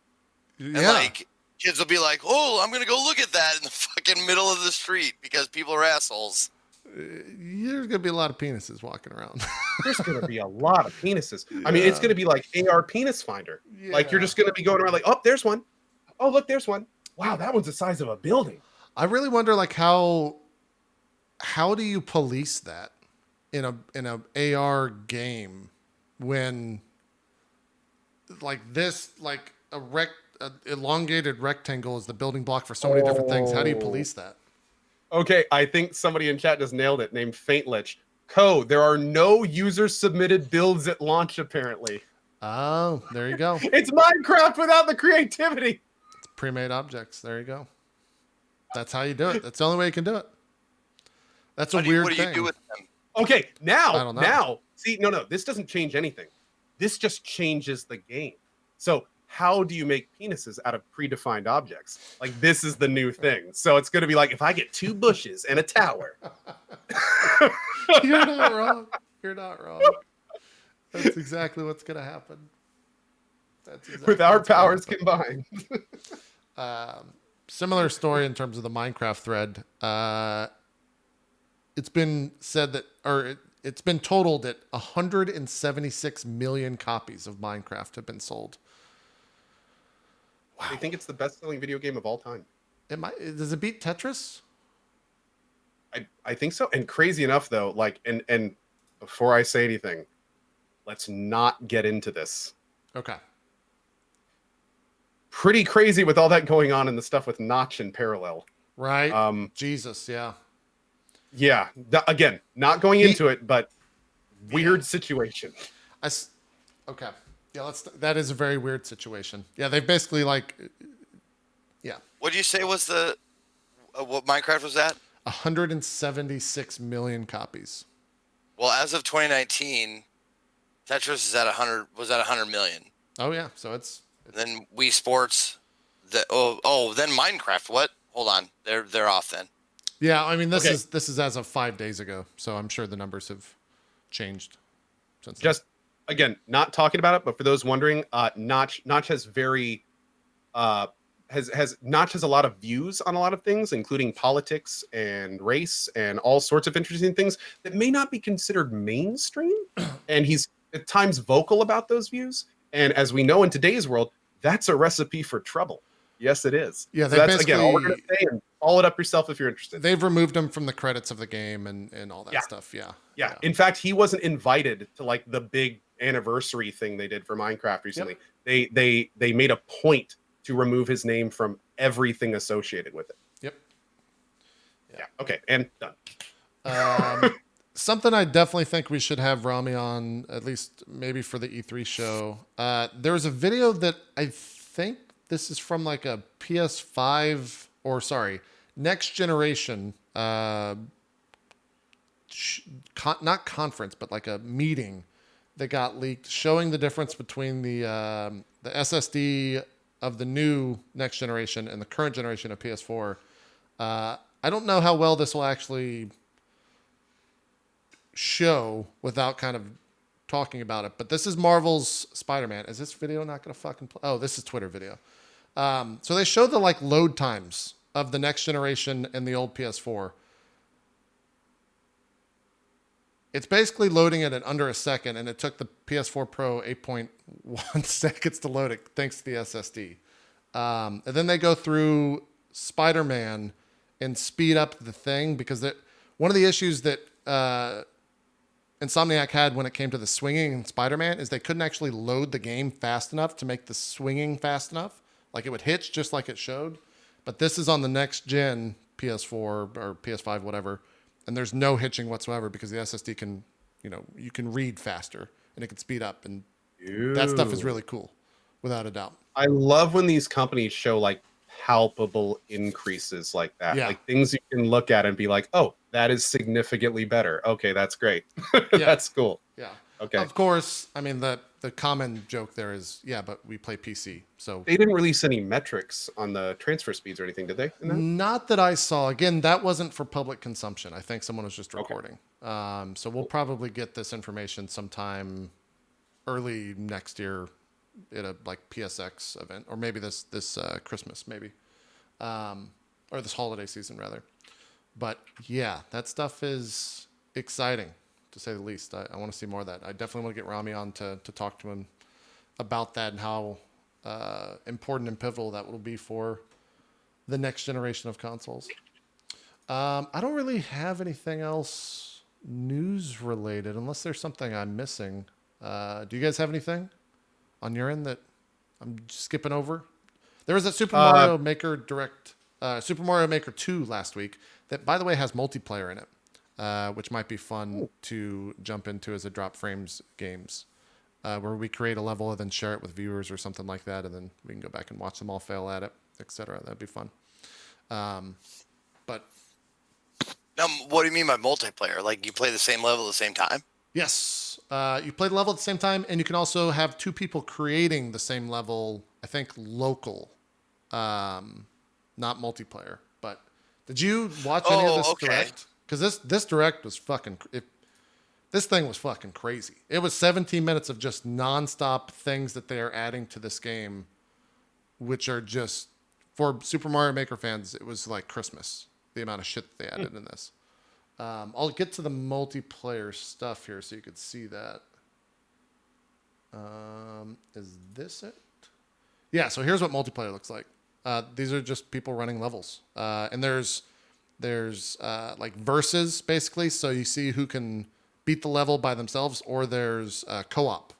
and Yeah. like kids will be like, "Oh, I'm gonna go look at that in the fucking middle of the street because people are assholes." There's going to be a lot of penises walking around. there's gonna be a lot of penises. I mean, it's gonna be like AR penis finder. Like you're Yeah. just gonna be going around like, oh, there's one. Oh, look, there's one. Wow, that one's the size of a building. I really wonder, like, how do you police that in a AR game when like this, like a elongated rectangle is the building block for so many different things? How do you police that? Okay, I think somebody in chat just nailed it. Named Faintlich. There are no user-submitted builds at launch, apparently. Oh, there you go. It's Minecraft without the creativity. It's pre-made objects. There you go. That's how you do it. That's the only way you can do it. That's a What weird do thing. you do with them? Okay, I don't know. now, see, no, this doesn't change anything. This just changes the game. So how do you make penises out of predefined objects? Like, this is the new thing. So it's going to be like, if I get 2 bushes and a tower. You're not wrong. You're not wrong. That's exactly what's going to happen. That's exactly With our what's gonna powers happen. combined. Similar story in terms of the Minecraft thread. It's been said that, or it's been totaled that 176 million copies of Minecraft have been sold. I think it's the best-selling video game of all time. Does it beat Tetris? I think so. And crazy enough, though, like, and before I say anything, let's not get into this. Okay. Pretty crazy with all that going on and the stuff with Notch in parallel. Right. Jesus. Yeah. Yeah. Again, not going into it, but weird situation. Okay. Yeah. That is a very weird situation. Yeah. They basically like, yeah. What did you say was the what Minecraft was at? 176 million copies. Well, as of 2019, Tetris is at 100. Was at 100 million. Oh yeah. So it's Then Wii Sports. Then Minecraft. What? Hold on. They're off then. yeah. I mean, this Okay. is as of 5 days ago. So I'm sure the numbers have changed since then. Just again, not talking about it, but for those wondering, Notch has very Notch has a lot of views on a lot of things, including politics and race and all sorts of interesting things that may not be considered mainstream. And he's at times vocal about those views. And as we know in today's world, that's a recipe for trouble. Yes, it is. Yeah, So they that's again all we're gonna basically- say, and follow it up yourself if you're interested. They've removed him from the credits of the game and all that Yeah. stuff. Yeah. Yeah. In fact, he wasn't invited to like the big anniversary thing they did for Minecraft recently. They made a point to remove his name from everything associated with it. Yep. Yeah. Okay. And done. Something I definitely think we should have Rami on, at least maybe for the E3 show. There was a video that I think this is from like a PS5 or sorry, next generation, not conference, but like a meeting that got leaked showing the difference between the SSD of the new next generation and the current generation of PS4. I don't know how well this will actually show without kind of talking about it, but this is Marvel's Spider-Man. Is this video not going to fucking play? Oh, this is Twitter video. So they show the like load times of the next generation and the old PS4. It's basically loading it in under a second, and it took the PS4 Pro 8.1 seconds to load it, thanks to the SSD. And then they go through Spider-Man and speed up the thing, because one of the issues that Insomniac had when it came to the swinging in Spider-Man is they couldn't actually load the game fast enough to make the swinging fast enough. Like, it would hitch just like it showed. But this is on the next gen PS4 or PS5, whatever. And there's no hitching whatsoever because the SSD can, you can read faster and it can speed up. And that stuff is really cool, without a doubt. I love when these companies show like palpable increases like that. Yeah. Like things you can look at and be like, oh, that is significantly better. Okay, that's great. Yeah. That's cool. Yeah. Okay. Of course, I mean, the common joke there is, yeah, but we play PC. So They didn't release any metrics on the transfer speeds or anything, did they? in that? not that I saw. Again, that wasn't for public consumption. I think someone was just Okay. recording. So we'll probably get this information sometime early next year at a like PSX event, or maybe this Christmas, maybe, or this holiday season rather. But yeah, that stuff is exciting, to say the least. I want to see more of that. I definitely want to get Rami on to talk to him about that and how important and pivotal that will be for the next generation of consoles. I don't really have anything else news related, unless there's something I'm missing. Do you guys have anything on your end that I'm skipping over? There was a Super Mario Maker Direct, Super Mario Maker 2 last week that, by the way, has multiplayer in it, which might be fun to jump into as a Drop Frames games, where we create a level and then share it with viewers or something like that, and then we can go back and watch them all fail at it, etc. That'd be fun. But Now, what do you mean by multiplayer? Like you play the same level at the same time? yes, you play the level at the same time, and you can also have two people creating the same level. I think local, not multiplayer. But did you watch any of this direct? Because this direct was fucking. This thing was fucking crazy. It was 17 minutes of just nonstop things that they are adding to this game, which are just, for Super Mario Maker fans, it was like Christmas. The amount of shit that they added in this. I'll get to the multiplayer stuff here so you could see that. Is this it? Yeah, so here's what multiplayer looks like. These are just people running levels. And there's like versus, basically, so you see who can beat the level by themselves, or there's co-op,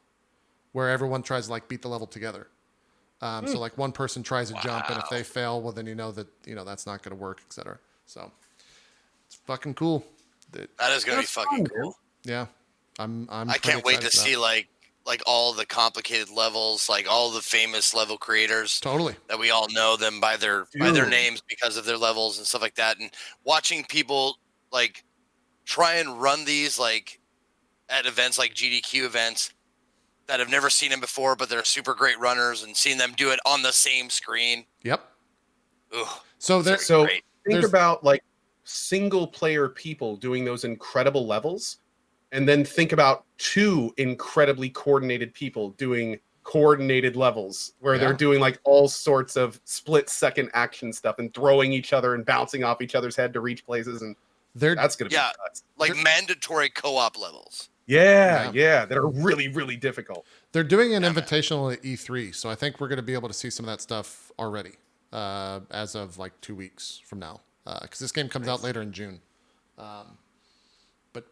where everyone tries to like beat the level together. So like one person tries a jump, and if they fail, well then that that's not going to work, etc. So it's fucking cool. That is going to be fucking cool. Yeah, I can't wait to see like all the complicated levels, like all the famous level creators. Totally. That we all know them by their names because of their levels and stuff like that, and watching people like try and run these like at events like GDQ events that have never seen them before, but they're super great runners, and seeing them do it on the same screen. Yep. Ooh, So think about like single player people doing those incredible levels, and then think about two incredibly coordinated people doing coordinated levels where they're doing like all sorts of split second action stuff and throwing each other and bouncing off each other's head to reach places, and that's gonna be nuts. Like mandatory co-op levels. Yeah, that are really, really difficult. They're doing an invitational at E3, so I think we're going to be able to see some of that stuff already as of like 2 weeks from now, because this game comes out later in June. But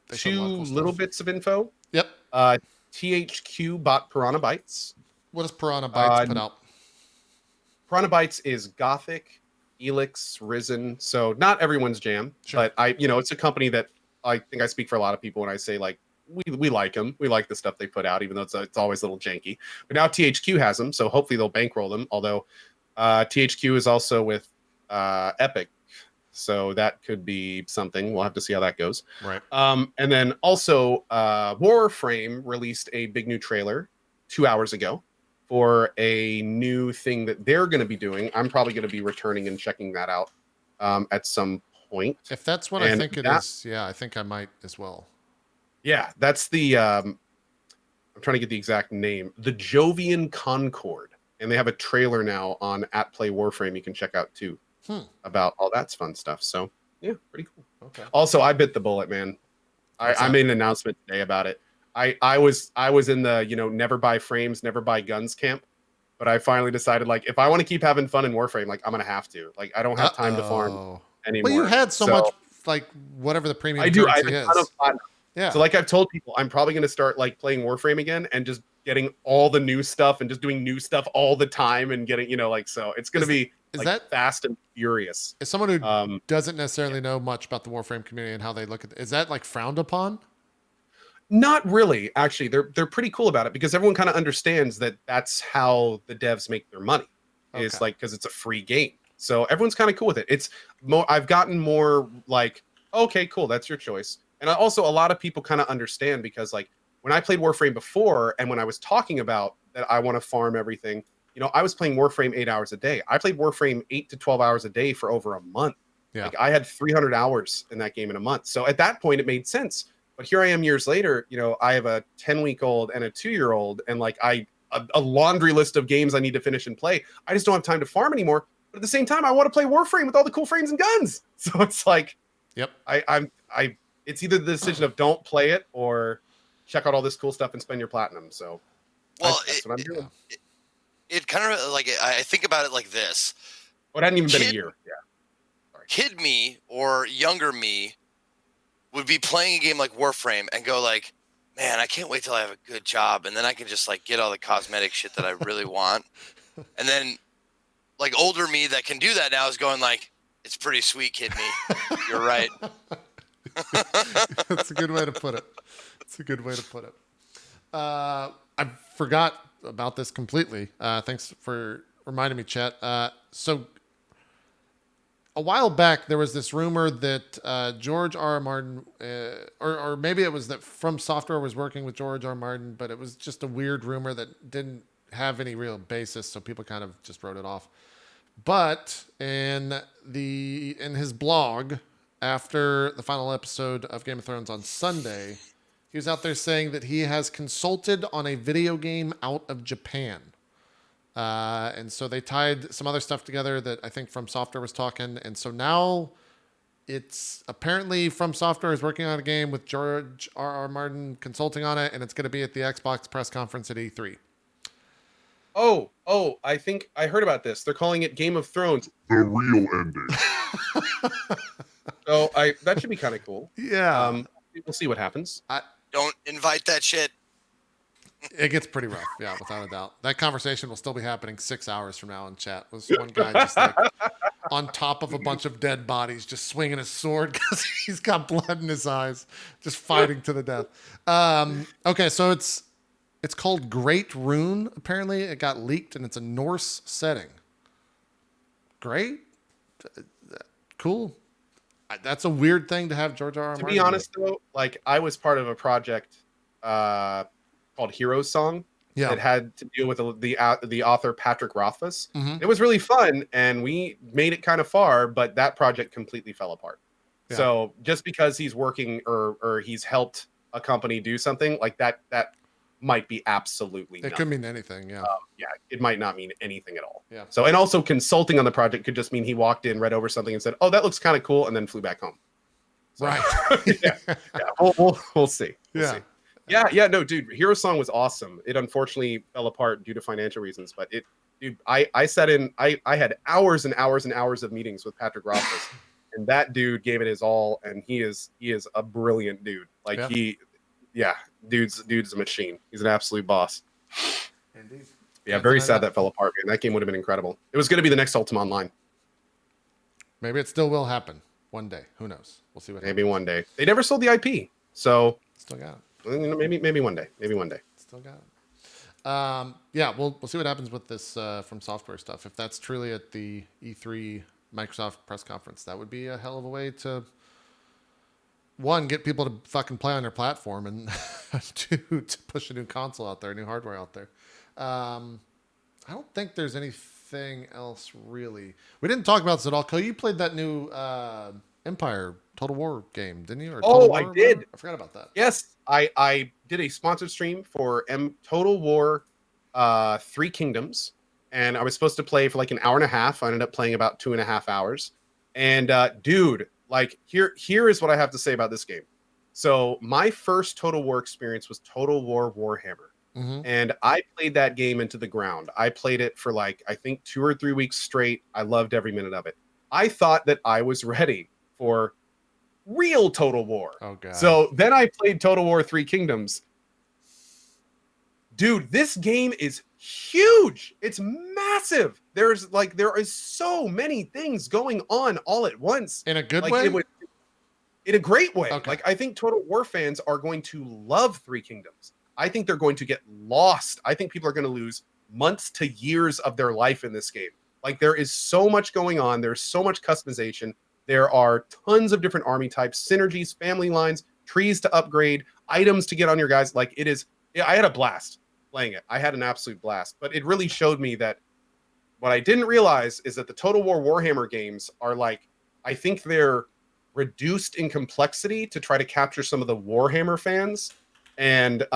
two little bits of info. Yep. THQ bought Piranha Bytes. What does Piranha Bytes put out? Piranha Bytes is Gothic, Elix, Risen, so not everyone's jam, but it's a company that I think I speak for a lot of people when I say like we like them. We like the stuff they put out, even though it's always a little janky. But now THQ has them, so hopefully they'll bankroll them. Although THQ is also with Epic, so that could be something. We'll have to see how that goes. Right. And then also Warframe released a big new trailer 2 hours ago for a new thing that they're going to be doing. I'm probably going to be returning and checking that out at some point. If that's what I And think it is, yeah, I think I might as well. Yeah, that's the I'm trying to get the exact name. The Jovian Concord. And they have a trailer now on @Play Warframe you can check out too about all that's fun stuff. So yeah, pretty cool. Okay. Also, I bit the bullet, man. I made an announcement today about it. I was in the, never buy frames, never buy guns camp. But I finally decided, like, if I want to keep having fun in Warframe, like, I'm gonna have to. Like, I don't have time to farm anymore. But you had so much, like, whatever the premium I do. I have currency a ton of is. platinum. Yeah. So, like I've told people, I'm probably gonna start like playing Warframe again and just getting all the new stuff and just doing new stuff all the time and getting, so it's gonna be like that fast and furious. As someone who doesn't necessarily know much about the Warframe community and how they look at it, is that like frowned upon? Not really, actually. They're pretty cool about it because everyone kind of understands that that's how the devs make their money. Is like because it's a free game, so everyone's kind of cool with it. It's more. I've gotten more like, okay, cool, that's your choice. And also, a lot of people kind of understand because like when I played Warframe before, and when I was talking about that I want to farm everything, I was playing Warframe 8 hours a day. I played Warframe 8 to 12 hours a day for over a month. Yeah. Like I had 300 hours in that game in a month. So at that point, it made sense. But here I am years later, I have a 10-week-old and a 2-year-old, and like a laundry list of games I need to finish and play. I just don't have time to farm anymore. But at the same time, I want to play Warframe with all the cool frames and guns. So it's like, yep. It's either the decision of don't play it or check out all this cool stuff and spend your platinum. So that's what I'm doing. It kind of like, I think about it like this. It hadn't even been a year. Yeah. Sorry. Kid me or younger me would be playing a game like Warframe and go like, man, I can't wait till I have a good job. And then I can just like get all the cosmetic shit that I really want. And then like older me that can do that now is going like, it's pretty sweet, kid me. You're right. That's a good way to put it. I forgot about this completely. Thanks for reminding me, Chet. So a while back, there was this rumor that George R.R. Martin, or maybe it was that FromSoftware was working with George R.R. Martin, but it was just a weird rumor that didn't have any real basis, so people kind of just wrote it off. But in his blog, after the final episode of Game of Thrones on Sunday, he was out there saying that he has consulted on a video game out of Japan. And so they tied some other stuff together that I think FromSoftware was talking. And so now it's apparently FromSoftware is working on a game with George R.R. Martin consulting on it, and it's going to be at the Xbox press conference at E3. Oh, I think I heard about this. They're calling it Game of Thrones. The real ending. So that should be kind of cool. Yeah. We'll see what happens. Don't invite that shit. It gets pretty rough, yeah, without a doubt. That conversation will still be happening 6 hours from now in chat. This one guy just like on top of a bunch of dead bodies, just swinging his sword because he's got blood in his eyes, just fighting to the death. Okay, so it's called Great Rune. Apparently, it got leaked, and it's a Norse setting. Great, cool. That's a weird thing to have George R.R. Martin. To be honest, though, like I was part of a project called Heroes Song that had to deal with the author Patrick Rothfuss. Mm-hmm. It was really fun, and we made it kind of far, but that project completely fell apart. Yeah. So just because he's working or he's helped a company do something like that might be absolutely nothing. It could mean anything, yeah. It might not mean anything at all. Yeah. So, and also consulting on the project could just mean he walked in, read over something, and said, "Oh, that looks kind of cool," and then flew back home. So, right. We'll see. We'll see. Yeah. No, dude, Hero Song was awesome. It unfortunately fell apart due to financial reasons, but I had hours and hours and hours of meetings with Patrick Rothfuss, and that dude gave it his all, and he is a brilliant dude. Like dude's a machine. He's an absolute boss. Indeed. Yeah, very sad that fell apart, man. That game would have been incredible. It was going to be the next Ultima Online. Maybe it still will happen one day. Who knows? We'll see what happens. Maybe one day. They never sold the IP, so still got it. Maybe one day. Maybe one day. Still got it. Yeah, we'll see what happens with this FromSoftware stuff. If that's truly at the E3 Microsoft press conference, that would be a hell of a way to, one, get people to fucking play on their platform, and two, to push a new console out there, new hardware out there. I don't think there's any anything else really. We didn't talk about Zadalko. You played that new Empire Total War game, didn't you? Or Total Oh, War, I or did. whatever? I forgot about that. Yes, I did a sponsored stream for Total War Three Kingdoms, and I was supposed to play for like an hour and a half. I ended up playing about 2.5 hours. And dude, like here is what I have to say about this game. So my first Total War experience was Total War Warhammer. Mm-hmm. And I played that game into the ground. I played it for like, I think 2 or 3 weeks straight. I loved every minute of it. I thought that I was ready for real Total War. Oh god. So then I played Total War Three Kingdoms. Dude, this game is huge. It's massive. There is so many things going on all at once. In a good Like, way? In a great way. Okay. Like, I think Total War fans are going to love Three Kingdoms. I think they're going to get lost. I think people are going to lose months to years of their life in this game. Like, there is so much going on. There's so much customization. There are tons of different army types, synergies, family lines, trees to upgrade, items to get on your guys. Like, I had a blast playing it. I had an absolute blast. But it really showed me that what I didn't realize is that the Total War Warhammer games are like, I think they're reduced in complexity to try to capture some of the Warhammer fans. And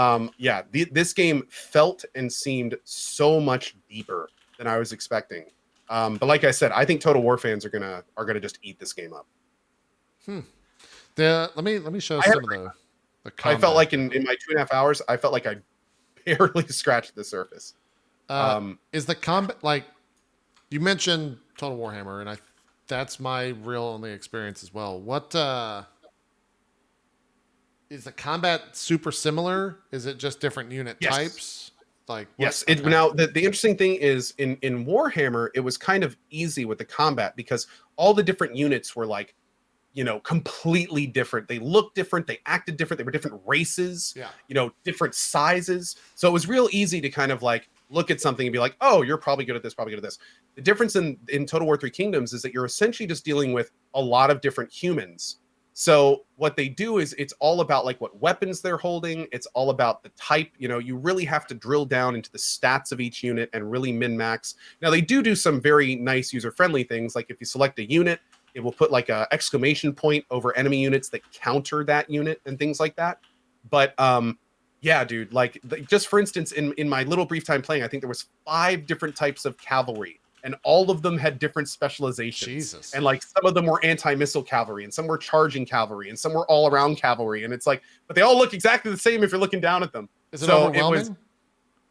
this game felt and seemed so much deeper than I was expecting. But like I said, I think Total War fans are gonna just eat this game up. Let me show some of the combat. I felt like in my 2.5 hours, I felt like I barely scratched the surface. Is the combat, like you mentioned Total Warhammer, and that's my real only experience as well. What is the combat super similar? Is it just different unit types? Like yes. Now the interesting thing is in Warhammer, it was kind of easy with the combat because all the different units were like, completely different. They looked different. They acted different. They were different races. Yeah. Different sizes. So it was real easy to kind of like look at something and be like, oh, you're probably good at this, probably good at this. The difference in Total War Three Kingdoms is that you're essentially just dealing with a lot of different humans. So what they do is it's all about like what weapons they're holding. It's all about the type. You really have to drill down into the stats of each unit and really min-max. Now they do some very nice user-friendly things. Like if you select a unit, it will put like a exclamation point over enemy units that counter that unit and things like that. But yeah, dude, like just for instance, in my little brief time playing, I think there was 5 different types of cavalry. And all of them had different specializations. Jesus. And like some of them were anti-missile cavalry, and some were charging cavalry, and some were all-around cavalry. And it's like, but they all look exactly the same if you're looking down at them. Is it overwhelming?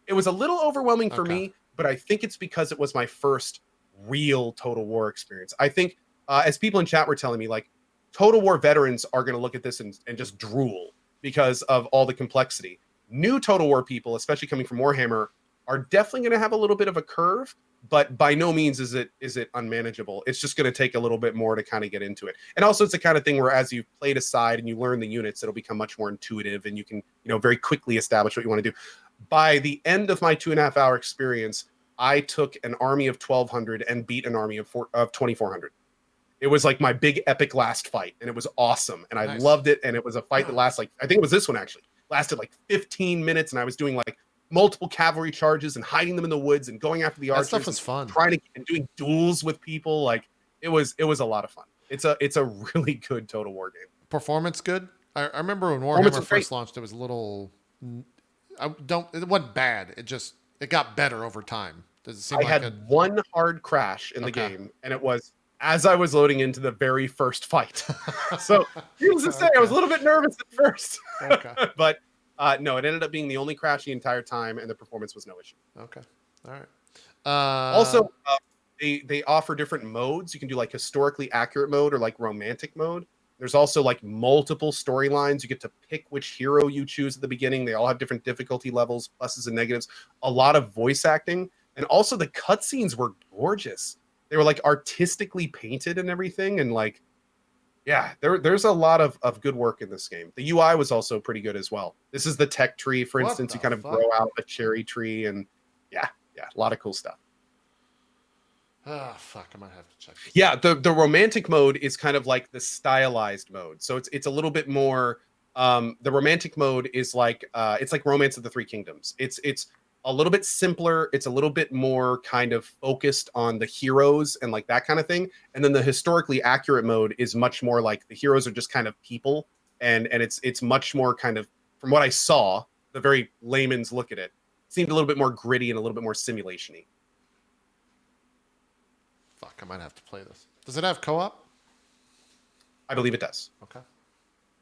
It was a little overwhelming for me, but I think it's because it was my first real Total War experience. I think, as people in chat were telling me, like, Total War veterans are going to look at this and just drool because of all the complexity. New Total War people, especially coming from Warhammer, are definitely going to have a little bit of a curve. But by no means is it unmanageable. It's just going to take a little bit more to kind of get into it. And also it's the kind of thing where as you've played aside and you learn the units, it'll become much more intuitive and you can, very quickly establish what you want to do. By the end of my 2.5 hour experience, I took an army of 1,200 and beat an army of 2,400. It was like my big epic last fight and it was awesome. And I loved it. And it was a fight that lasted I think it was this one actually, lasted like 15 minutes. And I was doing like multiple cavalry charges and hiding them in the woods and going after the archers. That stuff was fun. And doing duels with people. Like it was a lot of fun. It's a really good Total War game. Performance good. I remember when Warhammer first launched, it was a little. It wasn't bad. It got better over time. Does it seem I had one hard crash in the game, and it was as I was loading into the very first fight. So needless to say, I was a little bit nervous at first. But no, it ended up being the only crash the entire time, and the performance was no issue. Okay, all right. Also, they offer different modes. You can do like historically accurate mode or like romantic mode. There's also like multiple storylines. You get to pick which hero you choose at the beginning. They all have different difficulty levels, pluses and negatives. A lot of voice acting, and also the cutscenes were gorgeous. They were like artistically painted and everything, and like. Yeah, there's a lot of good work in this game. The UI was also pretty good as well. This is the tech tree, for instance. You kind of grow out a cherry tree, and yeah, a lot of cool stuff. Oh, fuck, I might have to check this. Yeah, the romantic mode is kind of like the stylized mode. So it's a little bit more the romantic mode is like it's like Romance of the Three Kingdoms. It's a little bit simpler. It's a little bit more kind of focused on the heroes and like that kind of thing. And then the historically accurate mode is much more like the heroes are just kind of people, and it's much more kind of, from what I saw, the very layman's look at it, seemed a little bit more gritty and a little bit more simulation-y. Fuck, I might have to play this. Does it have co-op? I believe it does. Okay.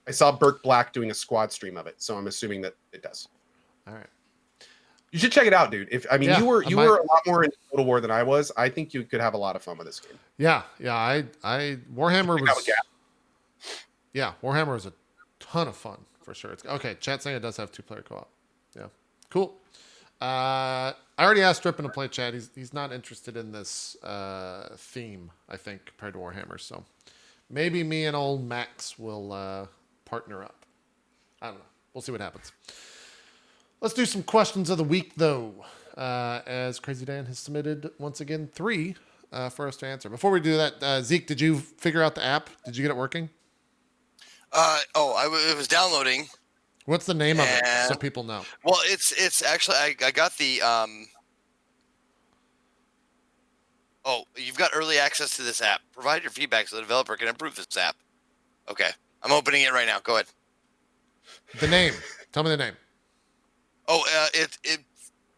I saw Burke Black doing a squad stream of it, so I'm assuming that it does. All right. You should check it out, dude. If I mean, Yeah, you were I might. a lot more in Total War than I was. I think you could have a lot of fun with this game. Yeah. I Warhammer Check out was. the gap. Yeah, Warhammer was a ton of fun for sure. It's okay. Chat saying it does have 2-player co-op. Yeah, cool. I already asked Strippin to play Chad. He's not interested in this theme, I think, compared to Warhammer. So maybe me and old Max will partner up. I don't know. We'll see what happens. Let's do some questions of the week, though, as Crazy Dan has submitted, once again, 3 for us to answer. Before we do that, Zeke, did you figure out the app? Did you get it working? It was downloading. What's the name of it, so people know? Well, it's actually, I got the, you've got early access to this app. Provide your feedback so the developer can improve this app. Okay. I'm opening it right now. Go ahead. The name. Tell me the name. Oh,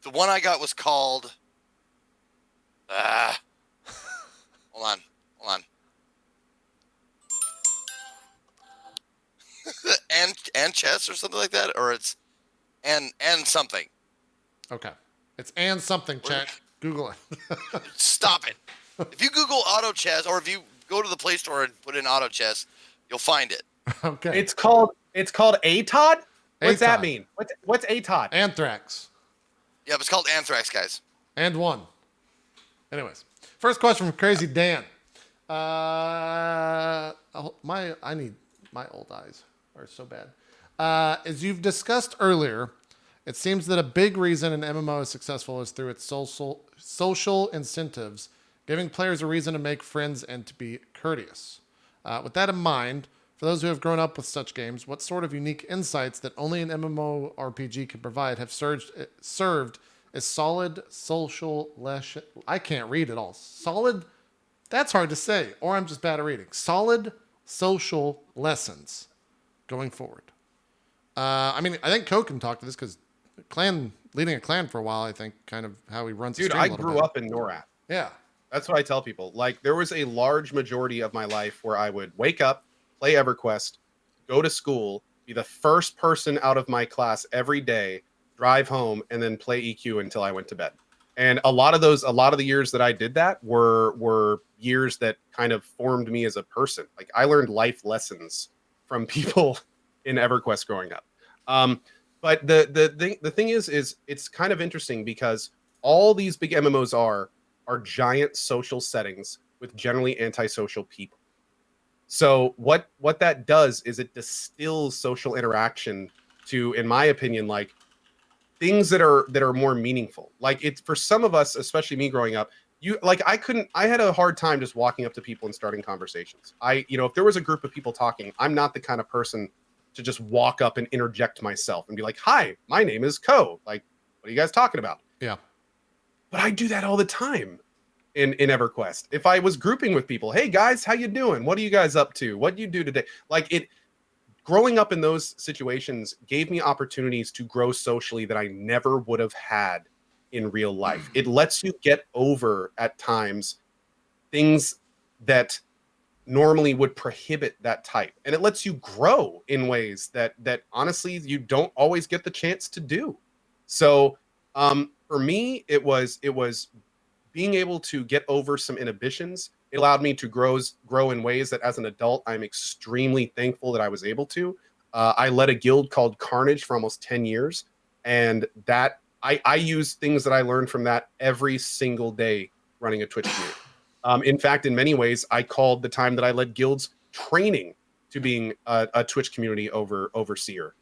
the one I got was called, hold on. and chess or something like that, or it's and something. Okay. It's and something, chat. Google it. Stop it. If you Google auto chess, or if you go to the Play Store and put in auto chess, you'll find it. Okay. It's called ATOD? What's that ATOD. mean? What's ATOD? Anthrax. Yeah, it's called Anthrax, guys. And 1. Anyways, first question from Crazy Dan. I need my old eyes are so bad. As you've discussed earlier, it seems that a big reason an MMO is successful is through its social incentives, giving players a reason to make friends and to be courteous. With that in mind, for those who have grown up with such games, what sort of unique insights that only an MMORPG can provide have served as solid social I can't read it all. Solid, that's hard to say, or I'm just bad at reading. Solid social lessons going forward. I think Ko can talk to this because leading a clan for a while, I think, kind of how he runs. Dude, the stream I grew up in NORAD. Yeah, that's what I tell people. Like, there was a large majority of my life where I would wake up, play EverQuest, go to school, be the first person out of my class every day, drive home, and then play EQ until I went to bed. And a lot of the years that I did that were years that kind of formed me as a person. Like, I learned life lessons from people in EverQuest growing up. But the thing is it's kind of interesting because all these big MMOs are giant social settings with generally antisocial people. So what that does is it distills social interaction to, in my opinion, like things that are more meaningful. Like, it's for some of us, especially me growing up, I had a hard time just walking up to people and starting conversations. If there was a group of people talking, I'm not the kind of person to just walk up and interject myself and be like, "Hi, my name is Ko. Like, what are you guys talking about?" yeah. But I do that all the time in EverQuest. If I was grouping with people, "Hey guys, how you doing? What are you guys up to? What do you do today?" Growing up in those situations gave me opportunities to grow socially that I never would have had in real life. It lets you get over at times things that normally would prohibit that type, and it lets you grow in ways that honestly you don't always get the chance to do. So for me, it was being able to get over some inhibitions. It allowed me to grow in ways that as an adult I'm extremely thankful that I was able to. I led a guild called Carnage for almost 10 years, and that I use things that I learned from that every single day running a Twitch community. In fact, in many ways, I called the time that I led guilds training to being a Twitch community overseer,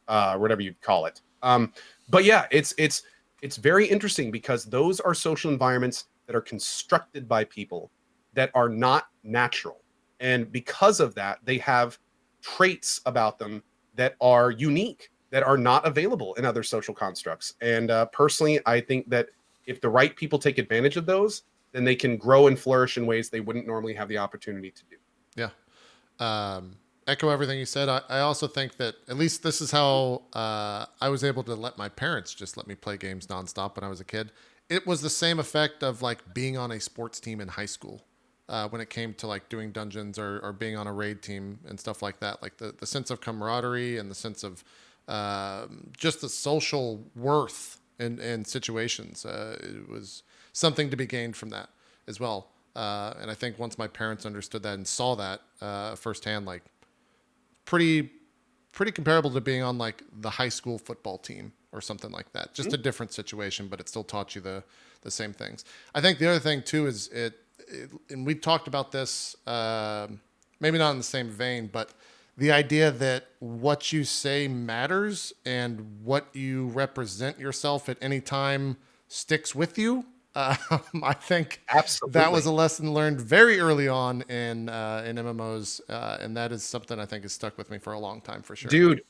whatever you'd call it. But yeah, it's very interesting because those are social environments that are constructed by people that are not natural. And because of that, they have traits about them that are unique. that are not available in other social constructs. And personally, I think that if the right people take advantage of those, then they can grow and flourish in ways they wouldn't normally have the opportunity to do. Yeah. Echo everything you said. I also think that at least this is how I was able to let my parents just let me play games nonstop when I was a kid. It was the same effect of like being on a sports team in high school when it came to like doing dungeons or being on a raid team and stuff like that. Like the sense of camaraderie and the sense of just the social worth in situations. It was something to be gained from that as well. And I think once my parents understood that and saw that firsthand, like pretty comparable to being on like the high school football team or something like that. Just a different situation, but it still taught you the same things. I think the other thing too is and we talked about this, maybe not in the same vein, but the idea that what you say matters and what you represent yourself at any time sticks with you. I think Absolutely. that was a lesson learned very early on in MMOs, and that is something I think has stuck with me for a long time for sure. Dude,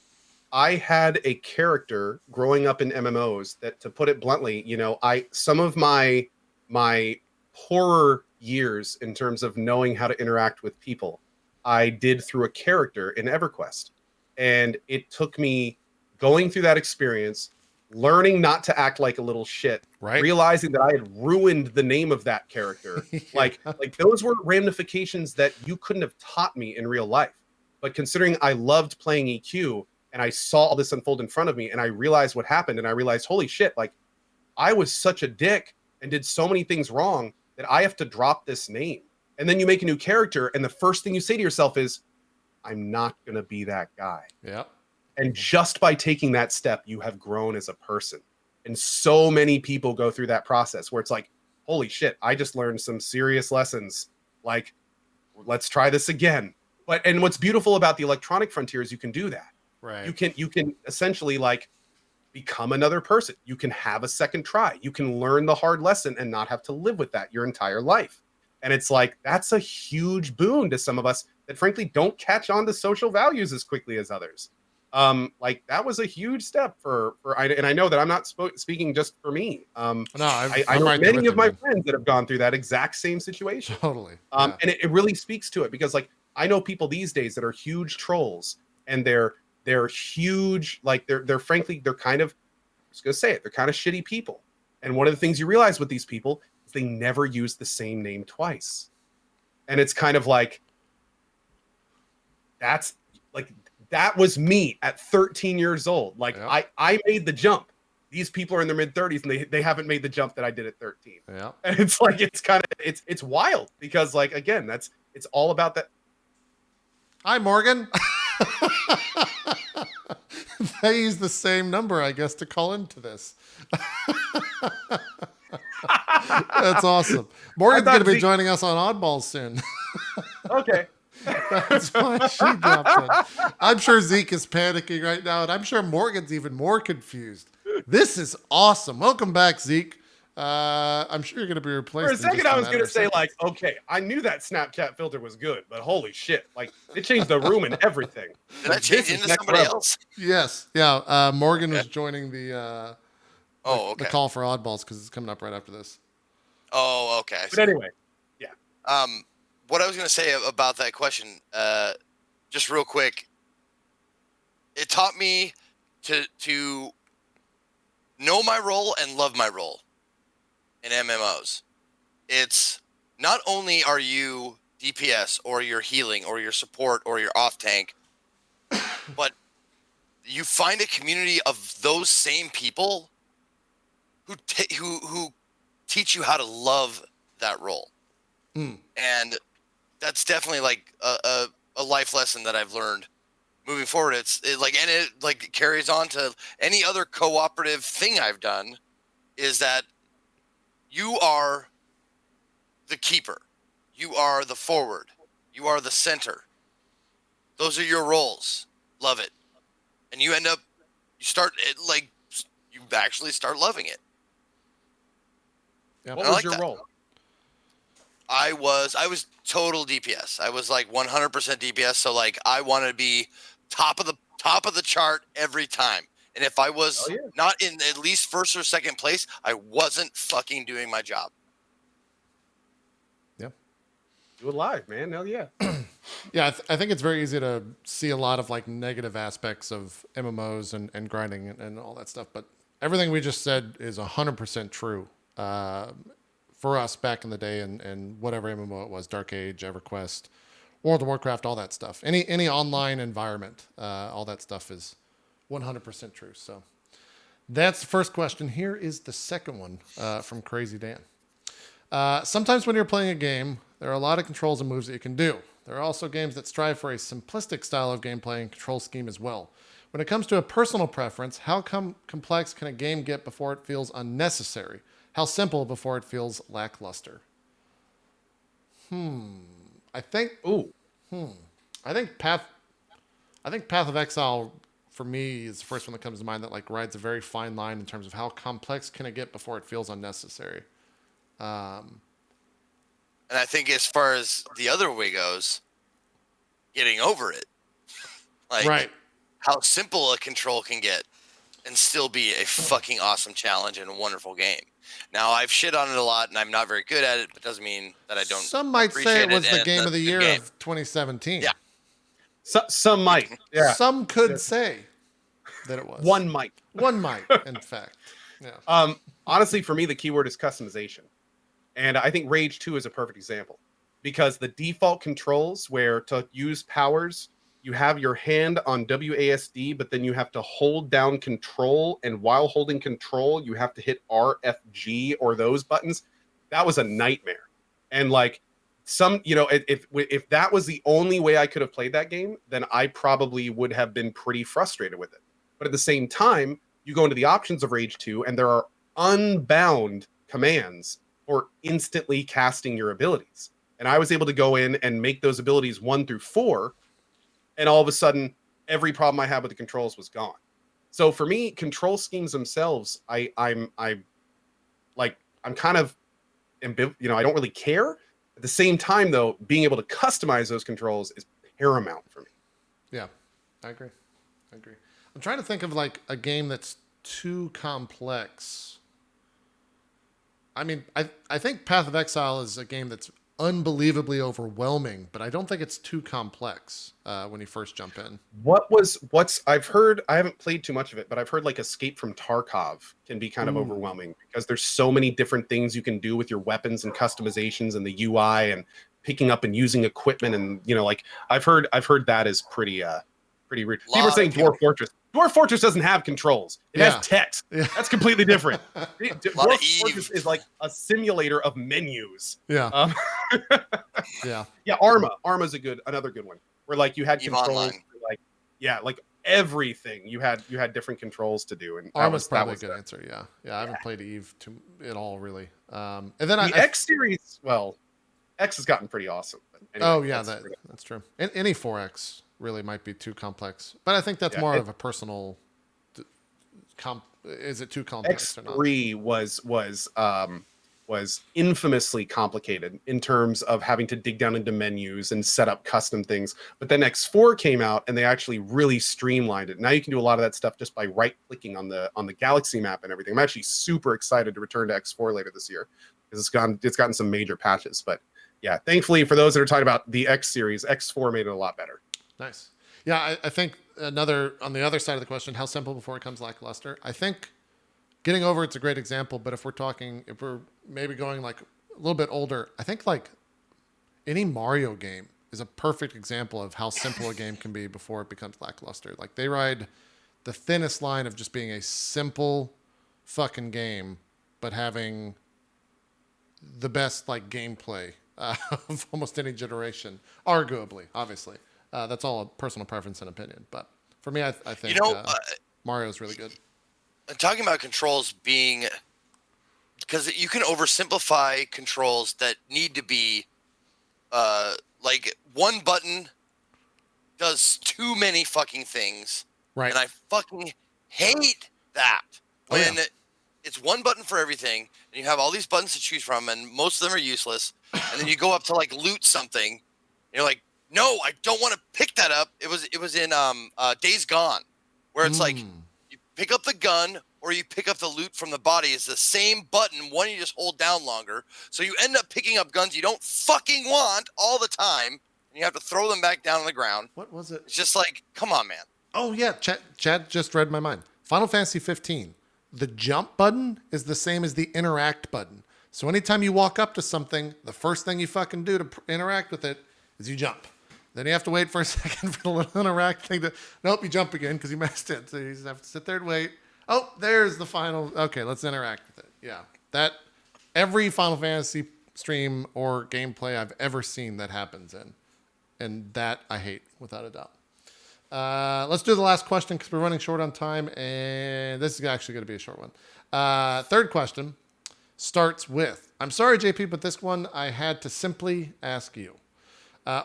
I had a character growing up in MMOs that, to put it bluntly, some of my horror years in terms of knowing how to interact with people, I did through a character in EverQuest. And it took me going through that experience, learning not to act like a little shit, Right. realizing that I had ruined the name of that character. Yeah. Like those were ramifications that you couldn't have taught me in real life. But considering I loved playing EQ and I saw all this unfold in front of me and I realized what happened and I realized, holy shit, like I was such a dick and did so many things wrong that I have to drop this name. And then you make a new character and the first thing you say to yourself is, I'm not going to be that guy. Yeah. And just by taking that step, you have grown as a person. And so many people go through that process where it's like, holy shit, I just learned some serious lessons. Like, let's try this again. And what's beautiful about the electronic frontier is you can do that. Right. You can essentially like become another person. You can have a second try. You can learn the hard lesson and not have to live with that your entire life. And it's like, that's a huge boon to some of us that frankly don't catch on to social values as quickly as others. Like that was a huge step and I know that I'm not speaking just for me. No, I I'm know right there many with of you, my man. friends that have gone through that exact same situation. Totally. Yeah. And it really speaks to it because like I know people these days that are huge trolls and they're huge, like they're frankly, they're kind of, I was gonna say it, they're kind of shitty people. And one of the things you realize with these people is they never use the same name twice. And it's kind of like, that's like, that was me at 13 years old. Like Yeah. I made the jump. These people are in their mid 30s and they haven't made the jump that I did at 13. Yeah. And it's like, it's kind of, it's wild because like, again, it's all about that. Hi, Morgan. They use the same number, I guess, to call into this. That's awesome. Morgan's going to be joining us on Oddballs soon. Okay. That's why she dropped in. I'm sure Zeke is panicking right now, and I'm sure Morgan's even more confused. This is awesome. Welcome back, Zeke. I'm sure you're going to be replaced. For a second, I was going to say, like, okay, I knew that Snapchat filter was good, but holy shit, like, it changed the room and everything. Did I change into somebody else? Yes. Yeah. Morgan was joining the call for Oddballs because it's coming up right after this. Oh, okay. But anyway, yeah. What I was going to say about that question, just real quick, it taught me to know my role and love my role in MMOs. It's not only are you DPS or you're healing or you're support or you're off tank, but you find a community of those same people who teach you how to love that role. And that's definitely like a life lesson that I've learned moving forward. It carries on to any other cooperative thing I've done, is that you are the keeper, you are the forward, you are the center. Those are your roles. Love it. And you actually start loving it. Yep. What was your role? I was total DPS. I was like 100% DPS. So like I wanted to be top of top of the chart every time. And if I was Oh, yeah. not in at least first or second place, I wasn't fucking doing my job. Yeah. Do it live, man. Hell yeah. Yeah, I think it's very easy to see a lot of like negative aspects of MMOs and grinding and all that stuff. But everything we just said is 100% true for us back in the day and whatever MMO it was, Dark Age, EverQuest, World of Warcraft, all that stuff. Any online environment, all that stuff is 100% true. So that's the first question. Here is the second one from Crazy Dan. Sometimes when you're playing a game, there are a lot of controls and moves that you can do. There are also games that strive for a simplistic style of gameplay and control scheme as well. When it comes to a personal preference, how complex can a game get before it feels unnecessary? How simple before it feels lackluster? I think Ooh. I think Path of Exile for me is the first one that comes to mind that like rides a very fine line in terms of how complex can it get before it feels unnecessary. And I think as far as the other way goes, getting over it. Like Right. how simple a control can get and still be a fucking awesome challenge and a wonderful game. Now, I've shit on it a lot and I'm not very good at it, but doesn't mean that I don't. Some might say it was the and game that's of the a good year game. of 2017. Yeah. Some might. Yeah. Some could Yeah. say that it was. One might. One might, in fact. Yeah. Honestly, for me, the keyword is customization. And I think Rage 2 is a perfect example because the default controls where to use powers, you have your hand on WASD, but then you have to hold down control. And while holding control, you have to hit RFG or those buttons. That was a nightmare. And like if that was the only way I could have played that game, then I probably would have been pretty frustrated with it. But at the same time, you go into the options of Rage 2 and there are unbound commands for instantly casting your abilities. And I was able to go in and make those abilities 1 through 4, and all of a sudden, every problem I had with the controls was gone. So for me, control schemes themselves, I'm kind of I don't really care. At the same time, though, being able to customize those controls is paramount for me. Yeah, I agree. I'm trying to think of like a game that's too complex. I mean, I think Path of Exile is a game that's unbelievably overwhelming, but I don't think it's too complex when you first jump in. What's I've heard, I haven't played too much of it, but I've heard like Escape from Tarkov can be kind of overwhelming because there's so many different things you can do with your weapons and customizations and the UI and picking up and using equipment. And like I've heard that is pretty weird. People are saying Dwarf Fortress. Dwarf Fortress doesn't have controls. It has text. Yeah. That's completely different. Dwarf Fortress Eve. is like a simulator of menus. Yeah. Yeah. Yeah, Arma's another good one. Where like you had Eve controls Online. for, like everything. You had different controls to do. And Arma's probably a good answer. Yeah. I haven't played Eve at all really. And then the X series, well, X has gotten pretty awesome. But anyway, that's true. Any 4X really might be too complex, but I think that's more of a personal. Is it too complex or not? X3 was infamously complicated in terms of having to dig down into menus and set up custom things. But then X4 came out and they actually really streamlined it. Now you can do a lot of that stuff just by right-clicking on the Galaxy map and everything. I'm actually super excited to return to X4 later this year because it's gotten some major patches. But yeah, thankfully for those that are talking about the X series, X4 made it a lot better. Nice. Yeah, I think on the other side of the question, how simple before it comes lackluster. I think getting over it's a great example, but if we're maybe going like a little bit older, I think like any Mario game is a perfect example of how simple a game can be before it becomes lackluster. Like they ride the thinnest line of just being a simple fucking game, but having the best like gameplay of almost any generation, arguably, obviously. That's all a personal preference and opinion, but for me, I think Mario's really good. Talking about controls being, because you can oversimplify controls that need to be, like one button does too many fucking things, Right? and I fucking hate that when it's one button for everything, and you have all these buttons to choose from, and most of them are useless, and then you go up to like loot something, and you're like, no, I don't want to pick that up. It was in Days Gone, where it's like you pick up the gun or you pick up the loot from the body. It's the same button. One you just hold down longer, so you end up picking up guns you don't fucking want all the time, and you have to throw them back down on the ground. What was it? It's just like, come on, man. Oh yeah, Chad just read my mind. Final Fantasy 15. The jump button is the same as the interact button. So anytime you walk up to something, the first thing you fucking do to interact with it is you jump. Then you have to wait for a second for the little interact thing to... Nope, you jump again because you messed it. So you just have to sit there and wait. Oh, there's the final... Okay, let's interact with it. Yeah. That... Every Final Fantasy stream or gameplay I've ever seen that happens in. And that I hate, without a doubt. Let's do the last question because we're running short on time. And this is actually going to be a short one. Third question starts with... I'm sorry, JP, but this one I had to simply ask you.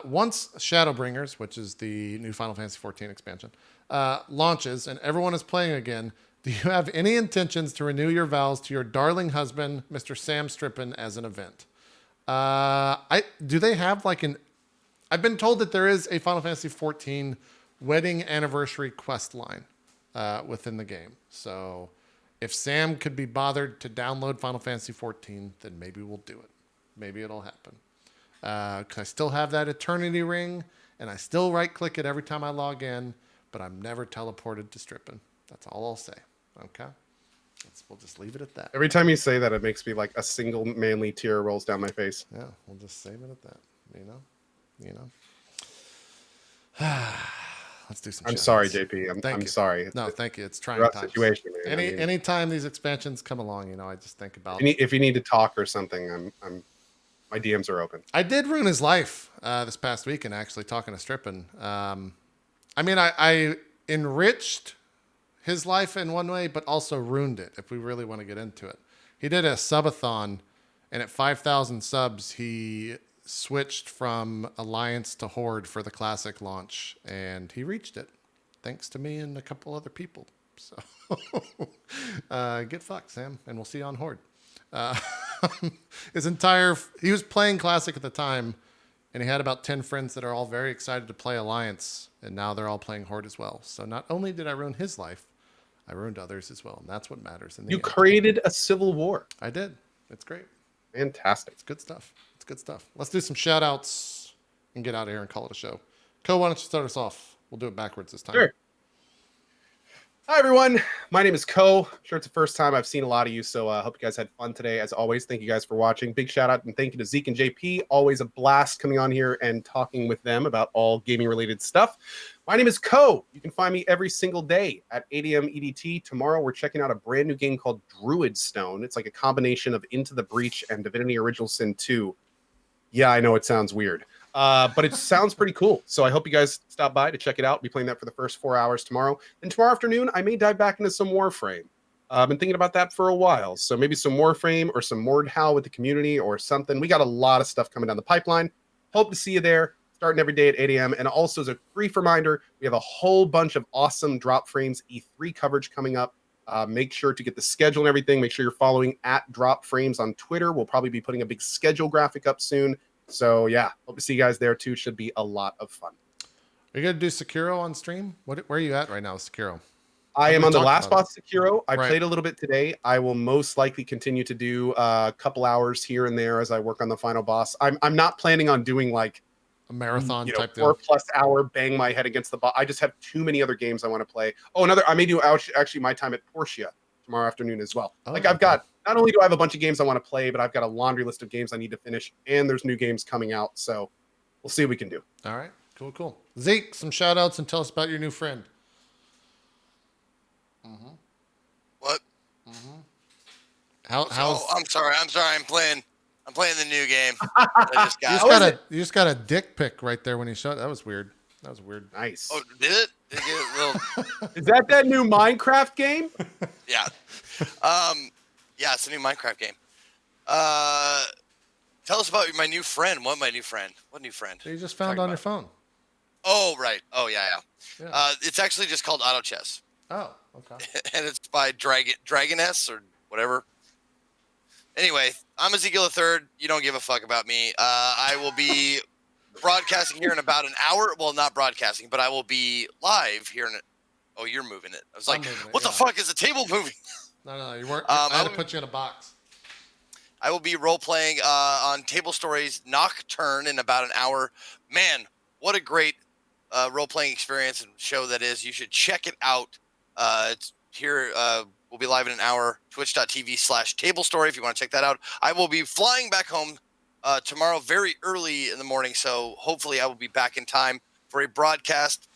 Once Shadowbringers, which is the new Final Fantasy XIV expansion, launches and everyone is playing again, do you have any intentions to renew your vows to your darling husband, Mr. Sam Strippin, as an event? Do they have like an... I've been told that there is a Final Fantasy XIV wedding anniversary quest line within the game. So if Sam could be bothered to download Final Fantasy XIV, then maybe we'll do it. Maybe it'll happen. Because I still have that Eternity Ring, and I still right-click it every time I log in, but I'm never teleported to Strippin. That's all I'll say. Okay? We'll just leave it at that. Every time you say that, it makes me like a single manly tear rolls down my face. Yeah, we'll just save it at that. You know. Let's do some. I'm sorry, JP. I'm sorry. No, thank you. It's trying rough times. Situation, man. Anytime these expansions come along, I just think about. If you need to talk or something, my DMs are open. I did ruin his life this past weekend, actually, talking to Strippin. I enriched his life in one way, but also ruined it, if we really want to get into it. He did a subathon, and at 5,000 subs, he switched from Alliance to Horde for the Classic launch, and he reached it, thanks to me and a couple other people. So get fucked, Sam, and we'll see you on Horde. He was playing Classic at the time, and he had about 10 friends that are all very excited to play Alliance, and now they're all playing Horde as well. So not only did I ruin his life, I ruined others as well, and that's what matters. You created a civil war. I did. It's great. Fantastic. It's good stuff. Let's do some shout outs and get out of here and call it a show. Co, why don't you start us off? We'll do it backwards this time. Sure. Hi, everyone. My name is Ko. I'm sure it's the first time I've seen a lot of you, so I hope you guys had fun today. As always, thank you guys for watching. Big shout out and thank you to Zeke and JP. Always a blast coming on here and talking with them about all gaming-related stuff. My name is Ko. You can find me every single day at 8 a.m. EDT. Tomorrow, we're checking out a brand new game called Druidstone. It's like a combination of Into the Breach and Divinity Original Sin 2. Yeah, I know it sounds weird. But it sounds pretty cool. So I hope you guys stop by to check it out. I'll be playing that for the first 4 hours tomorrow. And tomorrow afternoon, I may dive back into some Warframe. I've been thinking about that for a while. So maybe some Warframe or some Mordhau with the community or something. We got a lot of stuff coming down the pipeline. Hope to see you there. Starting every day at 8 a.m. And also as a brief reminder, we have a whole bunch of awesome Drop Frames E3 coverage coming up. Make sure to get the schedule and everything. Make sure you're following at Drop Frames on Twitter. We'll probably be putting a big schedule graphic up soon. So yeah, hope to see you guys there too. Should be a lot of fun. Are you gonna do Sekiro on stream? Where are you at right now, Sekiro? I am on the last boss Sekiro. I Right. played a little bit today. I will most likely continue to do a couple hours here and there as I work on the final boss. I'm not planning on doing like A marathon type 4+ deal. hour bang my head against the boss. I just have too many other games I want to play. Oh, I may do actually my time at Portia tomorrow afternoon as well. Oh, I've got, not only do I have a bunch of games I want to play, but I've got a laundry list of games I need to finish, and there's new games coming out. So we'll see what we can do. All right, cool. Zeke, some shout outs and tell us about your new friend. What? How's Oh, I'm sorry. I'm playing the new game. I just got. you just got a dick pic right there when he showed. That was weird. Nice. Oh, did it? Did it get a little? Is that new Minecraft game? Yeah. Yeah, it's a new Minecraft game. Tell us about my new friend. What new friend? That you just found on your phone. Oh, right. Oh, yeah. Yeah. It's actually just called Auto Chess, Oh, okay. and it's by Dragoness or whatever. Anyway, I'm Ezekiel III. You don't give a fuck about me. I will be broadcasting here in about an hour. Well, not broadcasting, but I will be live here in. Oh, you're moving it. I was like, what the fuck is the table moving? No, you weren't. I had to put you in a box. I will be role playing on Table Stories Nocturne in about an hour. Man, what a great role playing experience and show that is. You should check it out. It's here. We'll be live in an hour. Twitch.tv/Table Story if you want to check that out. I will be flying back home tomorrow very early in the morning, so hopefully I will be back in time for a broadcast,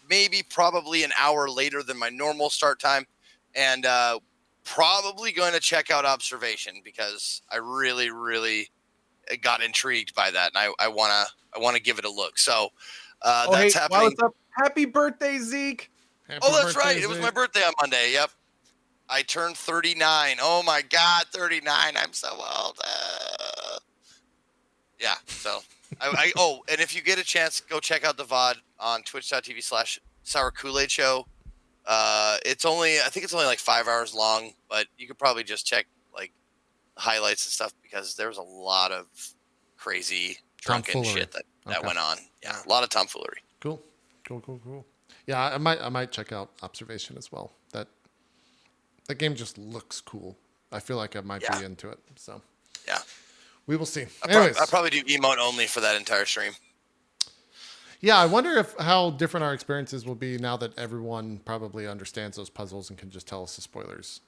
probably an hour later than my normal start time, and probably going to check out Observation because I really, really got intrigued by that, and I wanna give it a look. So that's happening. What's up? Happy birthday, Zeke! That's right. It was my birthday on Monday. Yep. I turned 39. Oh my God, 39. I'm so old. Yeah. So, and if you get a chance, go check out the VOD on twitch.tv/Sour Kool-Aid Show. I think it's only like 5 hours long, but you could probably just check like highlights and stuff because there was a lot of crazy drunken shit that went on. Yeah. A lot of tomfoolery. Cool. Yeah, I might check out Observation as well. That game just looks cool. I feel like I might be into it. So yeah, we will see. I'll probably do emote only for that entire stream. Yeah, I wonder how different our experiences will be now that everyone probably understands those puzzles and can just tell us the spoilers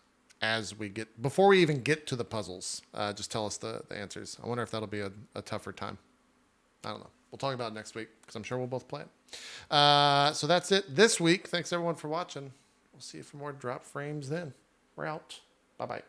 before we even get to the puzzles. Just tell us the answers. I wonder if that'll be a tougher time. I don't know. We'll talk about it next week because I'm sure we'll both play it. So that's it this week. Thanks everyone for watching. We'll see you for more drop frames then. We're out. Bye-bye.